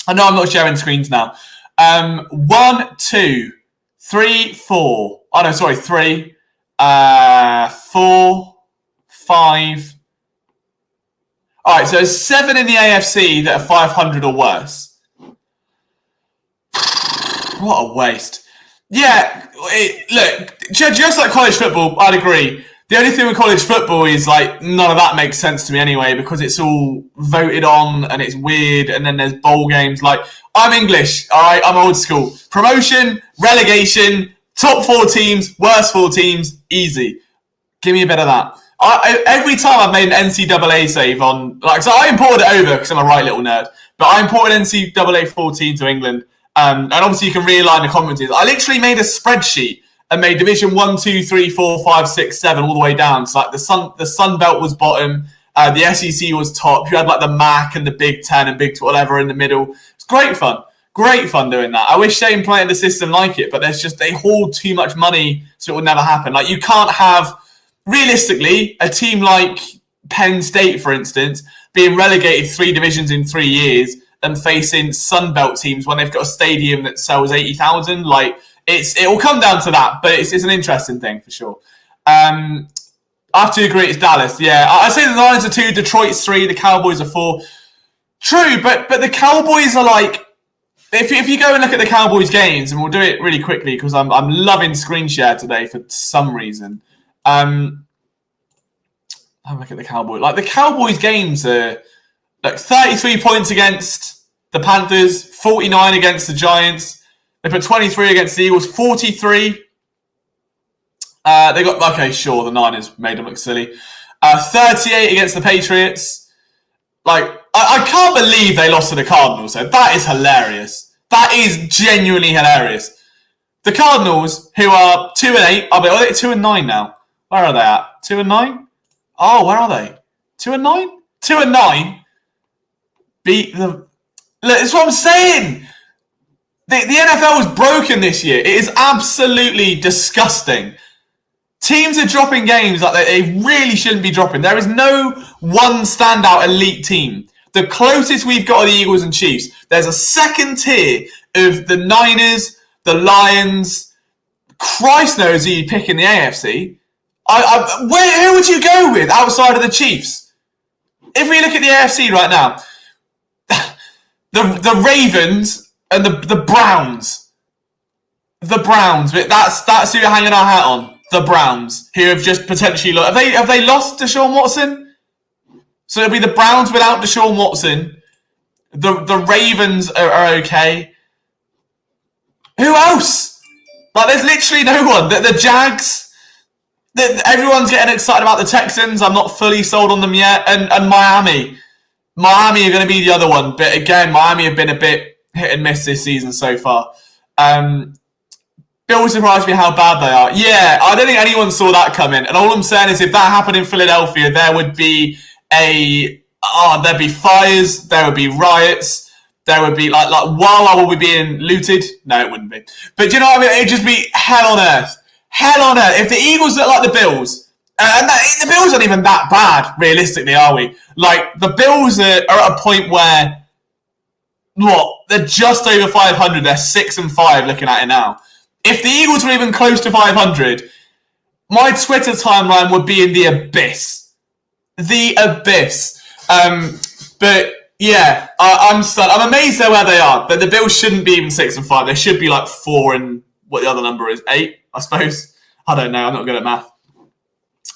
I know I'm not sharing screens now. 1, 2, 3, 4. Oh no, sorry, 3. 4, 5. All right, so there's 7 in the AFC that are 500 or worse. What a waste. Yeah, look, just like college football, I'd agree. The only thing with college football is, like, none of that makes sense to me anyway, because it's all voted on and it's weird, and then there's bowl games. Like, I'm English, all right? I'm old school. Promotion, relegation, top 4 teams, worst 4 teams, easy. Give me a bit of that. Every time I've made an NCAA save on, like, so I imported it over because I'm a right little nerd, but I imported NCAA 14 to England, and obviously you can realign the conferences. I literally made a spreadsheet and made Division 1, 2, 3, 4, 5, 6, 7 all the way down. So like the Sun Belt was bottom, the SEC was top. You had like the MAC and the Big 10 and Big 12, whatever in the middle. It's great fun. Great fun doing that. I wish they implemented a system like it, but they hoard too much money, so it will never happen. Like, you can't have, realistically, a team like Penn State, for instance, being relegated 3 divisions in 3 years and facing Sunbelt teams when they've got a stadium that sells 80,000. Like, it will come down to that, but it's an interesting thing for sure. I have to agree, it's Dallas. Yeah, I'd say the Lions are 2, Detroit's 3, the Cowboys are 4. True, but the Cowboys are like, if you go and look at the Cowboys games, and we'll do it really quickly because I'm loving screen share today for some reason. Have a look at the Cowboys. Like, the Cowboys games are like 33 points against the Panthers, 49 against the Giants. They put 23 against the Eagles, 43. They got, okay, sure, the Niners made them look silly. 38 against the Patriots. Like, I can't believe they lost to the Cardinals. So that is hilarious. That is genuinely hilarious. The Cardinals, who are 2-8, are they 2-9 now? Where are they at? 2-9? Oh, where are they? 2-9? 2-9 beat the. Look, that's what I'm saying. The NFL is broken this year. It is absolutely disgusting. Teams are dropping games like they really shouldn't be dropping. There is no one standout elite team. The closest we've got are the Eagles and Chiefs. There's a second tier of the Niners, the Lions. Christ knows who you pick in the AFC. Who would you go with outside of the Chiefs? If we look at the AFC right now, the Ravens and the Browns. The Browns. That's who you're hanging our hat on. The Browns, who have just potentially lost. Have they lost Deshaun Watson? So it'll be the Browns without Deshaun Watson. The Ravens are okay. Who else? Like, there's literally no one. The Jags. Everyone's getting excited about the Texans. I'm not fully sold on them yet. And Miami. Miami are going to be the other one. But again, Miami have been a bit hit and miss this season so far. Bill surprised me how bad they are. Yeah, I don't think anyone saw that coming. And all I'm saying is, if that happened in Philadelphia, there would be there'd be fires, there would be riots. there would be like Wawa will be being looted. No, it wouldn't be. But do you know what I mean? It'd just be hell on earth. Hell on earth. If the Eagles look like the Bills, and the Bills aren't even that bad, realistically, are we? Like, the Bills are at a point where, they're just over 500. They're 6-5 looking at it now. If the Eagles were even close to 500, my Twitter timeline would be in the abyss. The abyss. But yeah, I'm stunned. I'm amazed at where they are. But the Bills shouldn't be even 6-5. They should be like 4 and what the other number is, 8, I suppose. I don't know. I'm not good at math.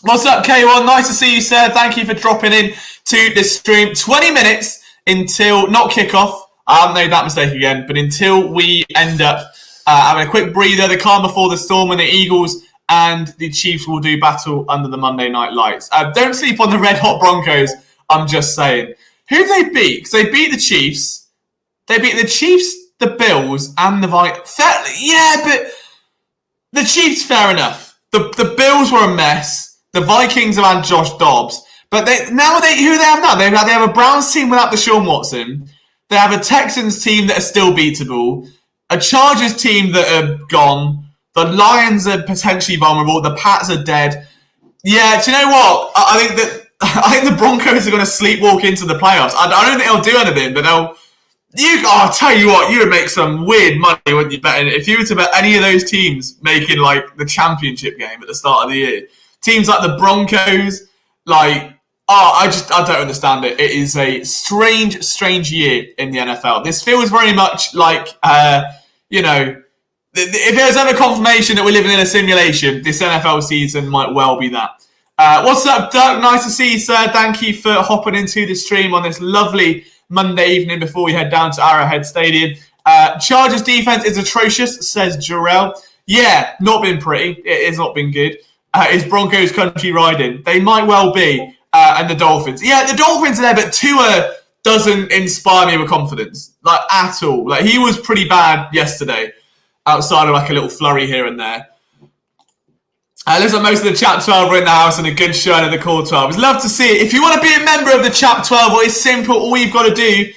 What's up, K1? Nice to see you, sir. Thank you for dropping in to this stream. 20 minutes until, not kickoff. I haven't made that mistake again. But until we end up having a quick breather, the calm before the storm, and the Eagles and the Chiefs will do battle under the Monday night lights. Don't sleep on the red hot Broncos. I'm just saying. Who did they beat? Because they beat the Chiefs. They beat the Chiefs, the Bills, and the Vikings. Yeah, but the Chiefs, fair enough. The Bills were a mess. The Vikings have had Josh Dobbs. But who do they have now? They have a Browns team without Deshaun Watson. They have a Texans team that are still beatable. A Chargers team that are gone. The Lions are potentially vulnerable. The Pats are dead. Yeah, do you know what? I think the Broncos are going to sleepwalk into the playoffs. I don't think they'll do anything, but I'll tell you what, you would make some weird money when you bet in it. If you were to bet any of those teams making like the championship game at the start of the year, teams like the Broncos, I don't understand it. It is a strange year in the NFL. This feels very much like, if there's ever confirmation that we're living in a simulation, this NFL season might well be that. What's up, Doug? Nice to see you, sir. Thank you for hopping into the stream on this lovely Monday evening before we head down to Arrowhead Stadium. Chargers defense is atrocious, says Jarrell. Yeah, not been pretty. It has not been good. Is Broncos country riding? They might well be. And the Dolphins. Yeah, the Dolphins are there, but Tua doesn't inspire me with confidence, like, at all. Like, he was pretty bad yesterday, outside of like a little flurry here and there. Looks like most of the Chap 12 are in the house and a good showing of the Core 12. It's love to see it. If you want to be a member of the Chap 12, well, it's simple. All you've got to do,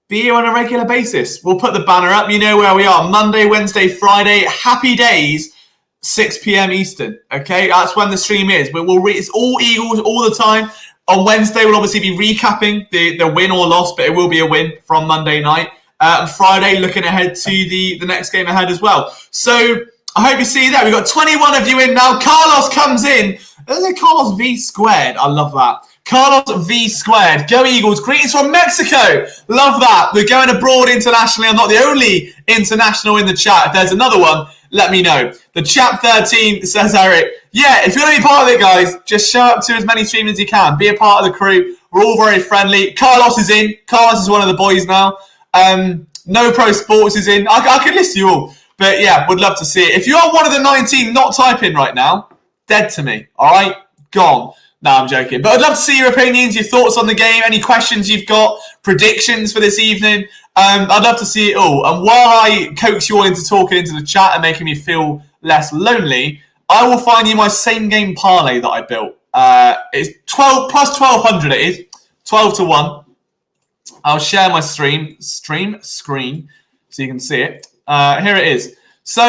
be here on a regular basis. We'll put the banner up. You know where we are. Monday, Wednesday, Friday. Happy days, 6 p.m. Eastern. Okay, that's when the stream is. It's all Eagles all the time. On Wednesday, we'll obviously be recapping the win or loss, but it will be a win from Monday night. And Friday, looking ahead to the next game ahead as well. So I hope you see that. We've got 21 of you in now. Carlos comes in. There's a Carlos V squared. I love that. Carlos V squared. Go Eagles. Greetings from Mexico. Love that. We're going abroad internationally. I'm not the only international in the chat. If there's another one, let me know. The Chap 13 says, Eric, yeah, if you want to be part of it, guys, just show up to as many streams as you can. Be a part of the crew. We're all very friendly. Carlos is in. Carlos is one of the boys now. No Pro Sports is in. I could list you all. But yeah, would love to see it. If you are one of the 19 not typing right now, dead to me. All right? Gone. No, I'm joking. But I'd love to see your opinions, your thoughts on the game, any questions you've got, predictions for this evening. I'd love to see it all. And while I coax you all into talking into the chat and making me feel less lonely, I will find you my same game parlay that I built. It's 12 plus 1,200 it is. 12 to 1. I'll share my stream screen so you can see it. Here it is. So,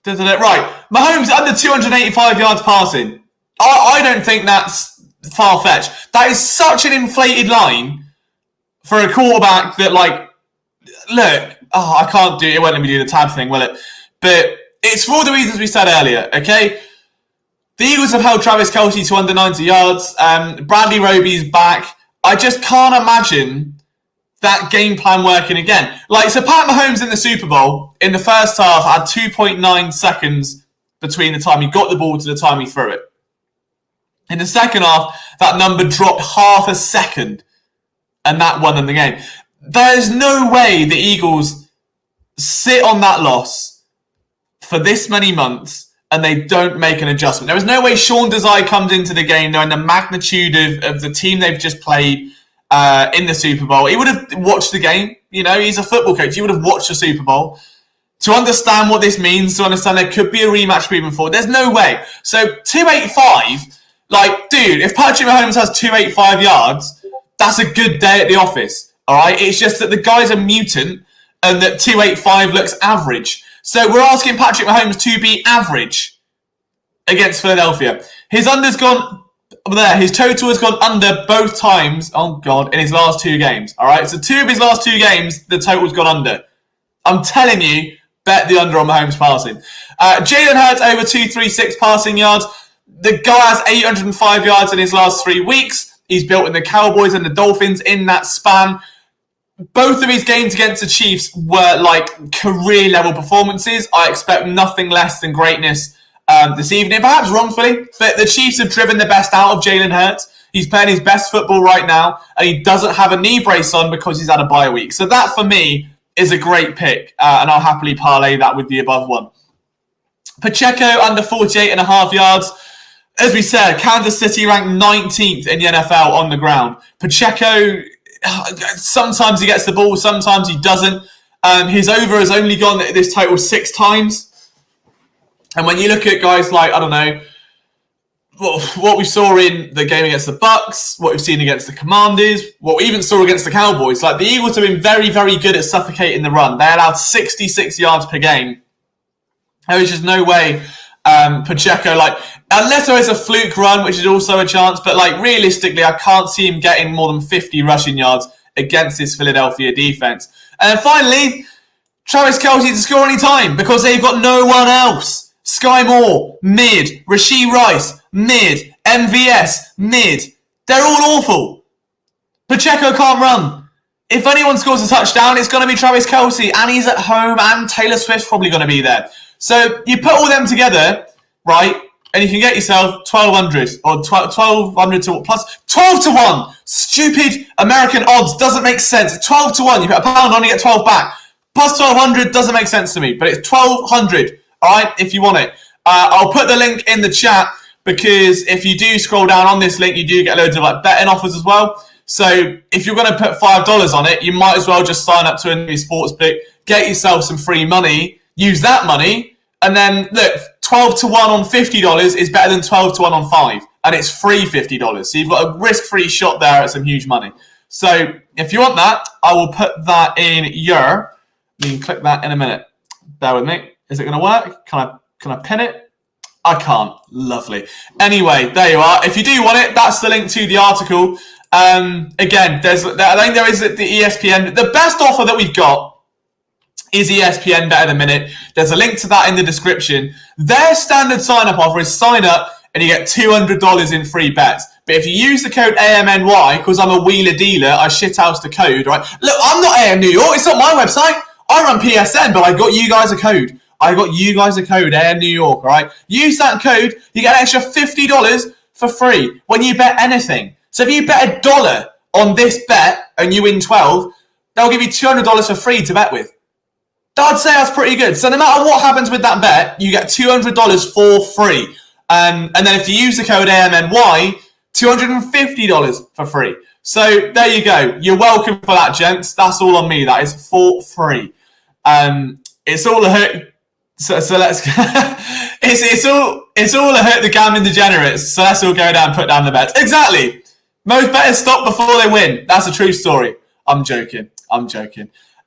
right. Mahomes under 285 yards passing. I don't think that's far-fetched. That is such an inflated line for a quarterback that, I can't do it. It won't let me do the tab thing, will it? But it's for all the reasons we said earlier, okay? The Eagles have held Travis Kelce to under 90 yards. Bradley Roby's back. I just can't imagine that game plan working again. So Pat Mahomes in the Super Bowl, in the first half, had 2.9 seconds between the time he got the ball to the time he threw it. In the second half, that number dropped half a second, and that won them the game. There's no way the Eagles sit on that loss for this many months and they don't make an adjustment. There is no way Sean Desai comes into the game knowing the magnitude of the team they've just played in the Super Bowl. He would have watched the game. You know, he's a football coach. He would have watched the Super Bowl to understand what this means, to understand there could be a rematch moving forward. There's no way. So 285, dude, if Patrick Mahomes has 285 yards, that's a good day at the office. All right, it's just that the guy's a mutant and that 285 looks average. So we're asking Patrick Mahomes to be average against Philadelphia. His under's gone there. His total has gone under both times. Oh, God, in his last 2 games. All right, so 2 of his last 2 games, the total's gone under. I'm telling you, bet the under on Mahomes passing. Jalen Hurts over 236 passing yards. The guy has 805 yards in his last 3 weeks. He's built in the Cowboys and the Dolphins in that span. Both of his games against the Chiefs were like career-level performances. I expect nothing less than greatness this evening, perhaps wrongfully, but the Chiefs have driven the best out of Jalen Hurts. He's playing his best football right now, and he doesn't have a knee brace on because he's had a bye week. So that, for me, is a great pick, and I'll happily parlay that with the above one. Pacheco under 48.5 yards. As we said, Kansas City ranked 19th in the NFL on the ground. Pacheco, sometimes he gets the ball, sometimes he doesn't. His over has only gone this total 6 times. And when you look at guys like, I don't know, what we saw in the game against the Bucks, what we've seen against the Commanders, what we even saw against the Cowboys, like the Eagles have been very, very good at suffocating the run. They allowed 66 yards per game. There is just no way Pacheco, like, unless there is a fluke run, which is also a chance, but like realistically, I can't see him getting more than 50 rushing yards against this Philadelphia defense. And then finally, Travis Kelce to score any time because they've got no one else. Sky Moore, mid. Rashee Rice, mid. MVS, mid. They're all awful. Pacheco can't run. If anyone scores a touchdown, it's going to be Travis Kelce, and he's at home, and Taylor Swift's probably going to be there. So you put all them together, right, and you can get yourself 1,200 or 1,200 to plus 12 to 1. Stupid American odds doesn't make sense. 12 to 1. You put a pound on, you get 12 back. Plus 1,200 doesn't make sense to me, but it's 1,200. All right, if you want it. I'll put the link in the chat because if you do scroll down on this link, you do get loads of like betting offers as well. So if you're going to put $5 on it, you might as well just sign up to a new sports book, get yourself some free money, use that money, and then look, 12 to 1 on $50 is better than 12 to 1 on 5, and it's free $50. So you've got a risk-free shot there at some huge money. So if you want that, I will put that in your. You can click that in a minute. Bear with me. Is it going to work? Can I pin it? I can't. Lovely. Anyway, there you are. If you do want it, that's the link to the article. Again, I think there is the ESPN. The best offer that we've got is ESPN Bet at the minute. There's a link to that in the description. Their standard sign-up offer is sign up and you get $200 in free bets. But if you use the code AMNY, because I'm a wheeler dealer, I shithouse the code, right? Look, I'm not AM New York. It's not my website. I run PSN, but I got you guys a code. AM New York, all right? Use that code. You get an extra $50 for free when you bet anything. So if you bet $1 on this bet and you win 12, they'll give you $200 for free to bet with. I'd say that's pretty good. So no matter what happens with that bet, you get $200 for free. And then if you use the code AMNY, $250 for free. So there you go. You're welcome for that, gents. That's all on me. That is for free. It's all a hurt. So let's. it's all a hurt the gambling degenerates. So let's all go down and put down the bets. Exactly. Most bettors stop before they win. That's a true story. I'm joking.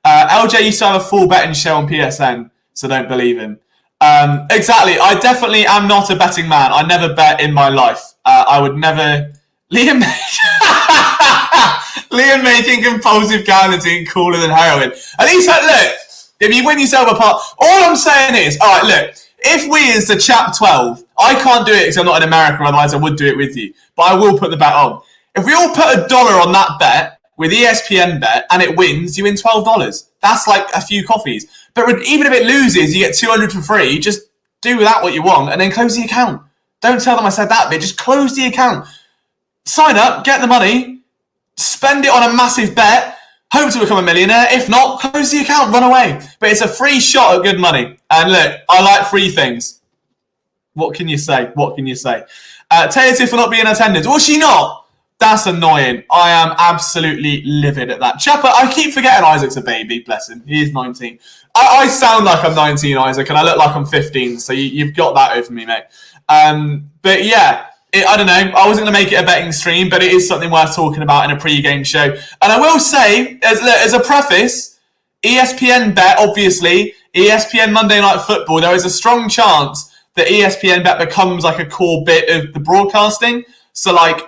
LJ used to have a full betting show on PSN, so don't believe him. Exactly. I definitely am not a betting man. I never bet in my life. I would never. Liam making compulsive gambling cooler than heroin. At least, look, if you win yourself a part, all I'm saying is, all right, look, if we is the chap 12, I can't do it because I'm not in America, otherwise I would do it with you. But I will put the bet on. If we all put $1 on that bet with ESPN bet and it wins, you win $12. That's like a few coffees. But even if it loses, you get $200 for free. Just do with that what you want and then close the account. Don't tell them I said that bit. Just close the account. Sign up, get the money, spend it on a massive bet, hope to become a millionaire. If not, close the account, run away. But it's a free shot at good money. And look, I like free things. What can you say? Taylor Swift will not be in attendance. Was she not? That's annoying. I am absolutely livid at that. Chapper, I keep forgetting Isaac's a baby. Bless him. He is 19. I sound like I'm 19, Isaac, and I look like I'm 15. So you've got that over me, mate. But yeah, I don't know. I wasn't going to make it a betting stream, but it is something worth talking about in a pre-game show. And I will say, as a preface, ESPN Bet, obviously, ESPN Monday Night Football, there is a strong chance that ESPN Bet becomes like a core bit of the broadcasting. So like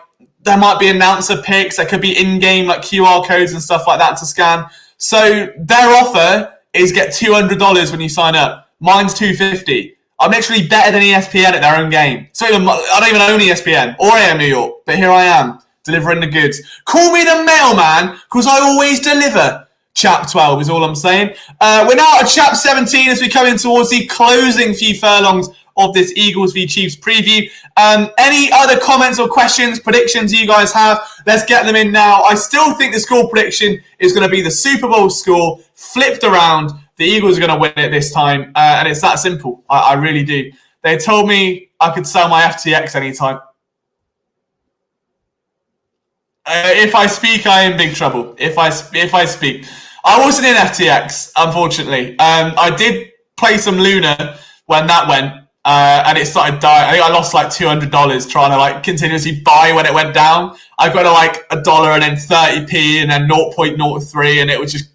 there might be announcer picks, there could be in-game like QR codes and stuff like that to scan. So their offer is get $200 when you sign up. Mine's $250. I'm literally better than ESPN at their own game. So I don't even own ESPN or AM New York, but here I am delivering the goods. Call me the mailman because I always deliver. Chap 12 is all I'm saying. We're now at Chap 17 as we come in towards the closing few furlongs of this Eagles v Chiefs preview. Any other comments or questions, predictions you guys have, let's get them in now. I still think the score prediction is going to be the Super Bowl score flipped around. The Eagles are going to win it this time, and it's that simple. I really do. They told me I could sell my FTX anytime. If I speak, I am in big trouble. If I speak. I wasn't in FTX, unfortunately. I did play some Luna when that went, and it started dying. I think I lost like $200 trying to like continuously buy when it went down. I got to like $1 and then 30p and then 0.03, and it was just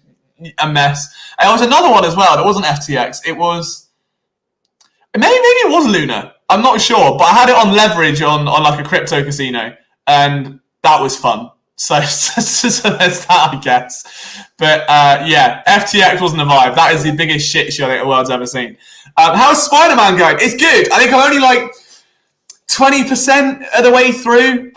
a mess. And there was another one as well that wasn't FTX. It was maybe it was Luna. I'm not sure, but I had it on leverage on like a crypto casino, and that was fun. So there's that, I guess. But yeah, FTX wasn't a vibe. That is the biggest shit show that the world's ever seen. How's Spider-Man going? It's good. I think I'm only like 20% of the way through.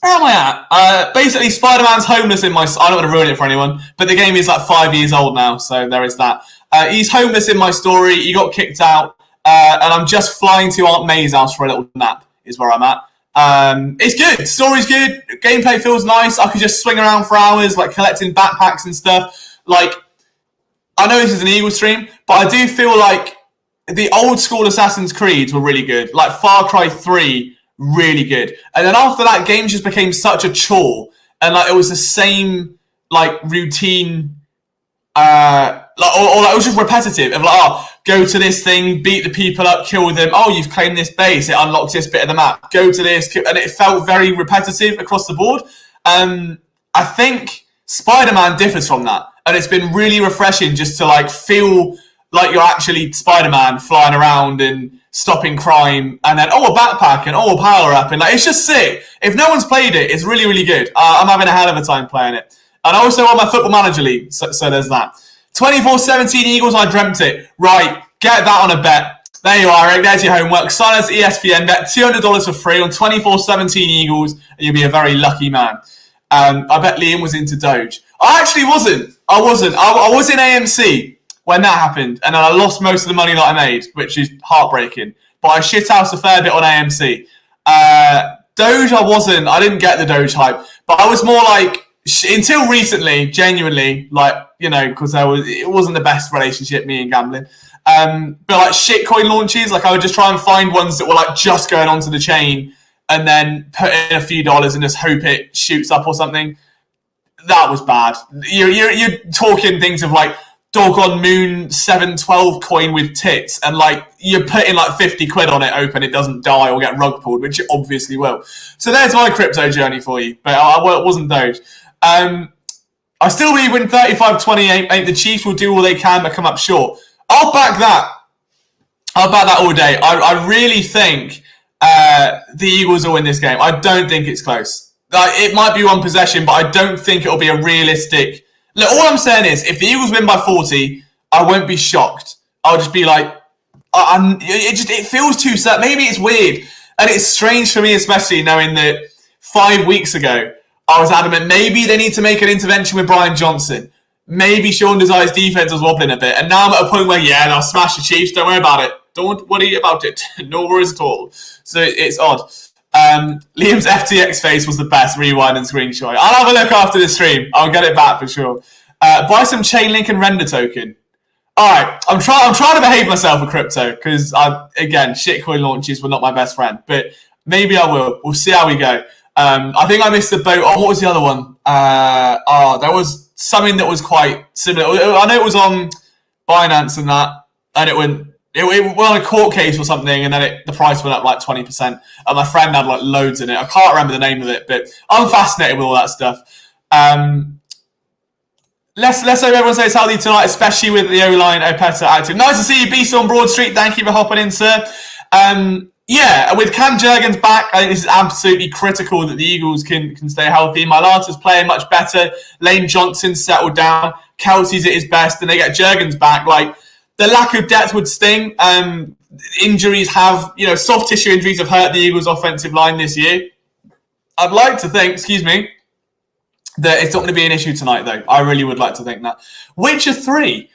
Where am I at? Basically, Spider-Man's homeless in my... I don't want to ruin it for anyone, but the game is like 5 years old now, so there is that. He's homeless in my story. He got kicked out, and I'm just flying to Aunt May's house for a little nap, is where I'm at. It's good. Story's good. Gameplay feels nice. I could just swing around for hours, like collecting backpacks and stuff. Like, I know this is an Eagle stream, but I do feel like the old school Assassin's Creeds were really good. Like Far Cry 3, really good. And then after that, games just became such a chore. And like it was the same like routine, like it was just repetitive. Of like, oh, go to this thing, beat the people up, kill them. Oh, you've claimed this base. It unlocks this bit of the map. Go to this. And it felt very repetitive across the board. I think Spider-Man differs from that. And it's been really refreshing just to like feel like you're actually Spider-Man flying around and stopping crime. And then, oh, a backpack and oh, a power up. And like, it's just sick. If no one's played it, it's really, really good. I'm having a hell of a time playing it. And I also on my Football Manager League. So there's that. 24-17 Eagles, I dreamt it. Right, get that on a bet. There you are, Eric. There's your homework. Sign up to ESPN Bet. $200 for free on 24-17 Eagles, and you'll be a very lucky man. I bet Liam was into Doge. I actually wasn't. I was in AMC when that happened, and then I lost most of the money that I made, which is heartbreaking. But I shithoused a fair bit on AMC. Doge, I wasn't. I didn't get the Doge hype, but I was more like, until recently, genuinely, like, you know, because it wasn't the best relationship, me and gambling. But like shitcoin launches, like I would just try and find ones that were like just going onto the chain and then put in a few dollars and just hope it shoots up or something. That was bad. You're talking things of like Doggone Moon 712 coin with tits, and like you're putting like 50 quid on it, hoping it doesn't die or get rug pulled, which it obviously will. So there's my crypto journey for you, but it wasn't Doge. I still believe when 35-28, the Chiefs will do all they can but come up short. I'll back that. I'll back that all day. I really think the Eagles will win this game. I don't think it's close. Like, it might be one possession, but I don't think it'll be a realistic... Look, all I'm saying is, if the Eagles win by 40, I won't be shocked. I'll just be like... It feels too set. Maybe it's weird. And it's strange for me, especially knowing that 5 weeks ago, I was adamant maybe they need to make an intervention with Brian Johnson. Maybe Sean Desai's defense was wobbling a bit. And now I'm at a point where, yeah, they'll smash the Chiefs. Don't worry about it. Don't worry about it. No worries at all. So it's odd. Liam's FTX face was the best. Rewind and screenshot. I'll have a look after the stream. I'll get it back for sure. Buy some Chainlink and render token. All right. I'm trying to behave myself with crypto because, again, shitcoin launches were not my best friend. But maybe I will. We'll see how we go. I think I missed the boat. Oh, what was the other one? There was something that was quite similar. I know it was on Binance and that, and it went It went on a court case or something, and then the price went up like 20%. And my friend had like loads in it. I can't remember the name of it, but I'm fascinated with all that stuff. Let's hope everyone stays healthy tonight, especially with the O-line, Opeta active. Nice to see you, Beast on Broad Street. Thank you for hopping in, sir. Yeah, with Cam Jurgens back, I think this is absolutely critical that the Eagles can stay healthy. Mailata's playing much better. Lane Johnson's settled down. Kelsey's at his best, and they get Jurgens back. Like, the lack of depth would sting. Injuries have, soft tissue injuries have hurt the Eagles' offensive line this year. I'd like to think, that it's not going to be an issue tonight, though. I really would like to think that. Witcher 3.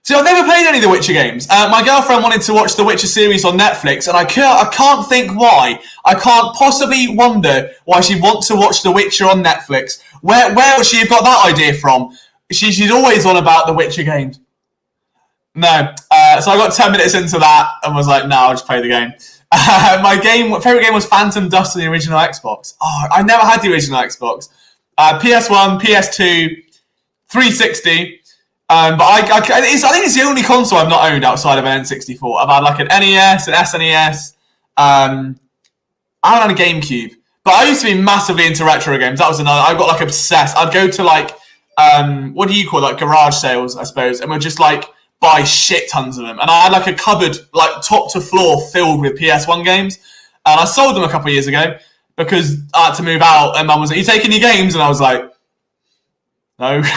See, I've never played any of the Witcher games. My girlfriend wanted to watch the Witcher series on Netflix, and I can't think why. I can't possibly wonder why she'd want to watch the Witcher on Netflix. Where would she have got that idea from? She's always on about the Witcher games. No. So I got 10 minutes into that and was like, no, I'll just play the game. My favourite game was Phantom Dust on the original Xbox. Oh, I never had the original Xbox. PS1, PS2, 360. But I think it's the only console I've not owned outside of an N64. I've had like an NES, an SNES. I had a GameCube. But I used to be massively into retro games. That was another. I got like obsessed. I'd go to like, what do you call it? Like garage sales, I suppose. And we'd just like buy shit tons of them. And I had like a cupboard, like top to floor, filled with PS1 games. And I sold them a couple of years ago because I had to move out. And Mum was like, "Are you taking your games?" And I was like, no. So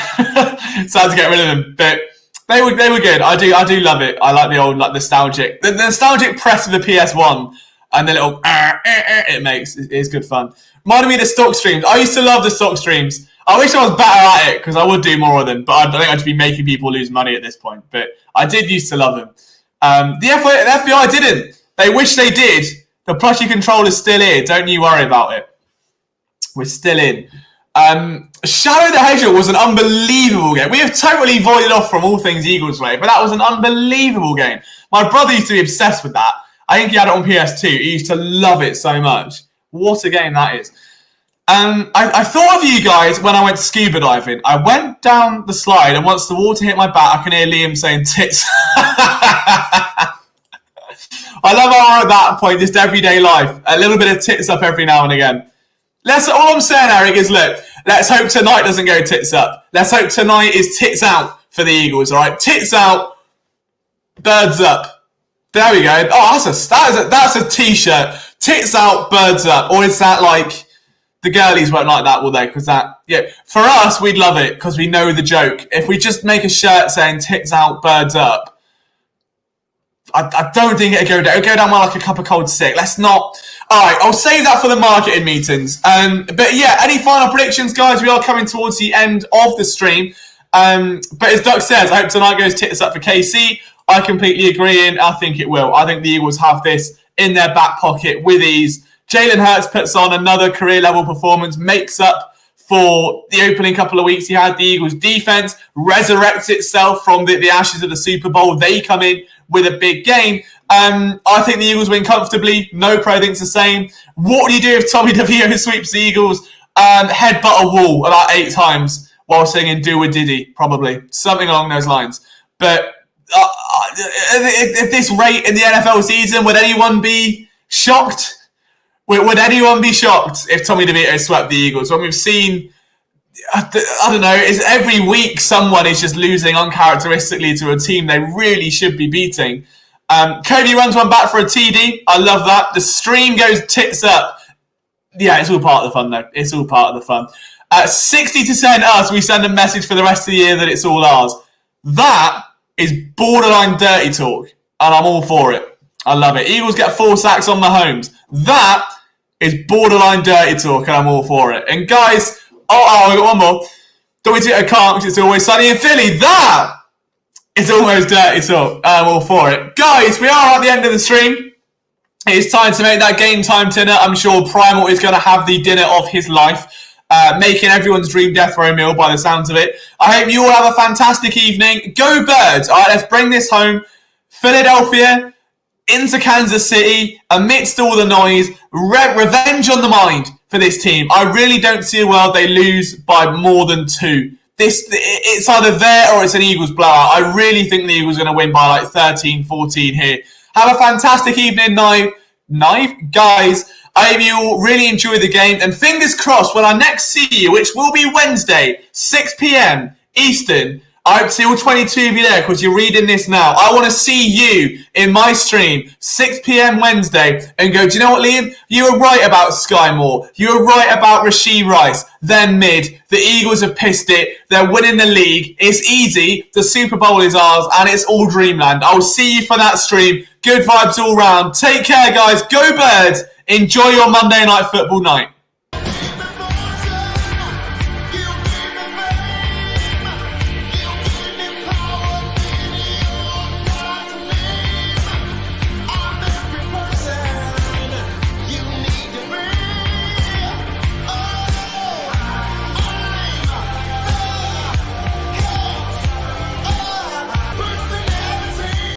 I had to get rid of them. But they were good. I do love it. I like the old like nostalgic press of the PS1 and the little it makes. It's good fun. Reminded me of the stock streams. I used to love the stock streams. I wish I was better at it because I would do more of them. But I don't think I'd be making people lose money at this point. But I did used to love them. The FBI didn't. They wish they did. The plushie control is still here. Don't you worry about it. We're still in. Shadow the Hedgehog was an unbelievable game. We have totally voided off from all things Eagles way, but that was an unbelievable game. My brother used to be obsessed with that. I think he had it on PS2. He used to love it so much. What a game that is. I thought of you guys when I went scuba diving. I went down the slide, and once the water hit my back, I can hear Liam saying tits. I love how at that point, just everyday life, a little bit of tits up every now and again. All I'm saying, Eric, is look, let's hope tonight doesn't go tits up. Let's hope tonight is tits out for the Eagles, all right? Tits out, birds up. There we go. Oh, that's a t-shirt. Tits out, birds up. Or is that like, the girlies won't like that, will they? Because for us, we'd love it because we know the joke. If we just make a shirt saying tits out, birds up, I don't think it'll go down. It'll go down well like a cup of cold sick. Let's not. All right, I'll save that for the marketing meetings. But yeah, any final predictions, guys? We are coming towards the end of the stream. But as Duck says, I hope tonight goes tits up for KC. I completely agree, and I think it will. I think the Eagles have this in their back pocket with ease. Jalen Hurts puts on another career-level performance, makes up for the opening couple of weeks he had. The Eagles' defense resurrects itself from the ashes of the Super Bowl. They come in with a big game. I think the Eagles win comfortably. No Pro thinks the same. What do you do if Tommy DeVito sweeps the Eagles? Headbutt a wall about 8 times while singing Do a Diddy, probably. Something along those lines. But at this rate in the NFL season, would anyone be shocked? Would anyone be shocked if Tommy DeVito swept the Eagles? When we've seen, I don't know, it's every week someone is just losing uncharacteristically to a team they really should be beating. Cody runs one back for a TD. I love that. The stream goes tits up. Yeah, it's all part of the fun, though. It's all part of the fun. 60 to send us, we send a message for the rest of the year that it's all ours. That is borderline dirty talk, and I'm all for it. I love it. Eagles get 4 sacks on Mahomes. That is borderline dirty talk, and I'm all for it. And guys, I got one more. Don't we do it? I can't because it's always sunny in Philly. That is almost dirty talk. I'm all for it. Guys, we are at the end of the stream. It's time to make that game time dinner. I'm sure Primal is going to have the dinner of his life, making everyone's dream death row meal by the sounds of it. I hope you all have a fantastic evening. Go Birds. All right, let's bring this home. Philadelphia into Kansas City, amidst all the noise, revenge on the mind for this team. I really don't see a world they lose by more than 2 it's either there or it's an Eagles blowout. I really think the Eagles are going to win by like 13, 14 here. Have a fantastic evening, guys. I hope you all really enjoy the game, and fingers crossed when I next see you, which will be Wednesday, 6 p.m. Eastern. I hope to see all 22 of you there because you're reading this now. I want to see you in my stream, 6 p.m. Wednesday, and go, do you know what, Liam? You were right about Sky Moore. You were right about Rashee Rice. They're mid. The Eagles have pissed it. They're winning the league. It's easy. The Super Bowl is ours, and it's all dreamland. I'll see you for that stream. Good vibes all round. Take care, guys. Go Birds. Enjoy your Monday Night Football night.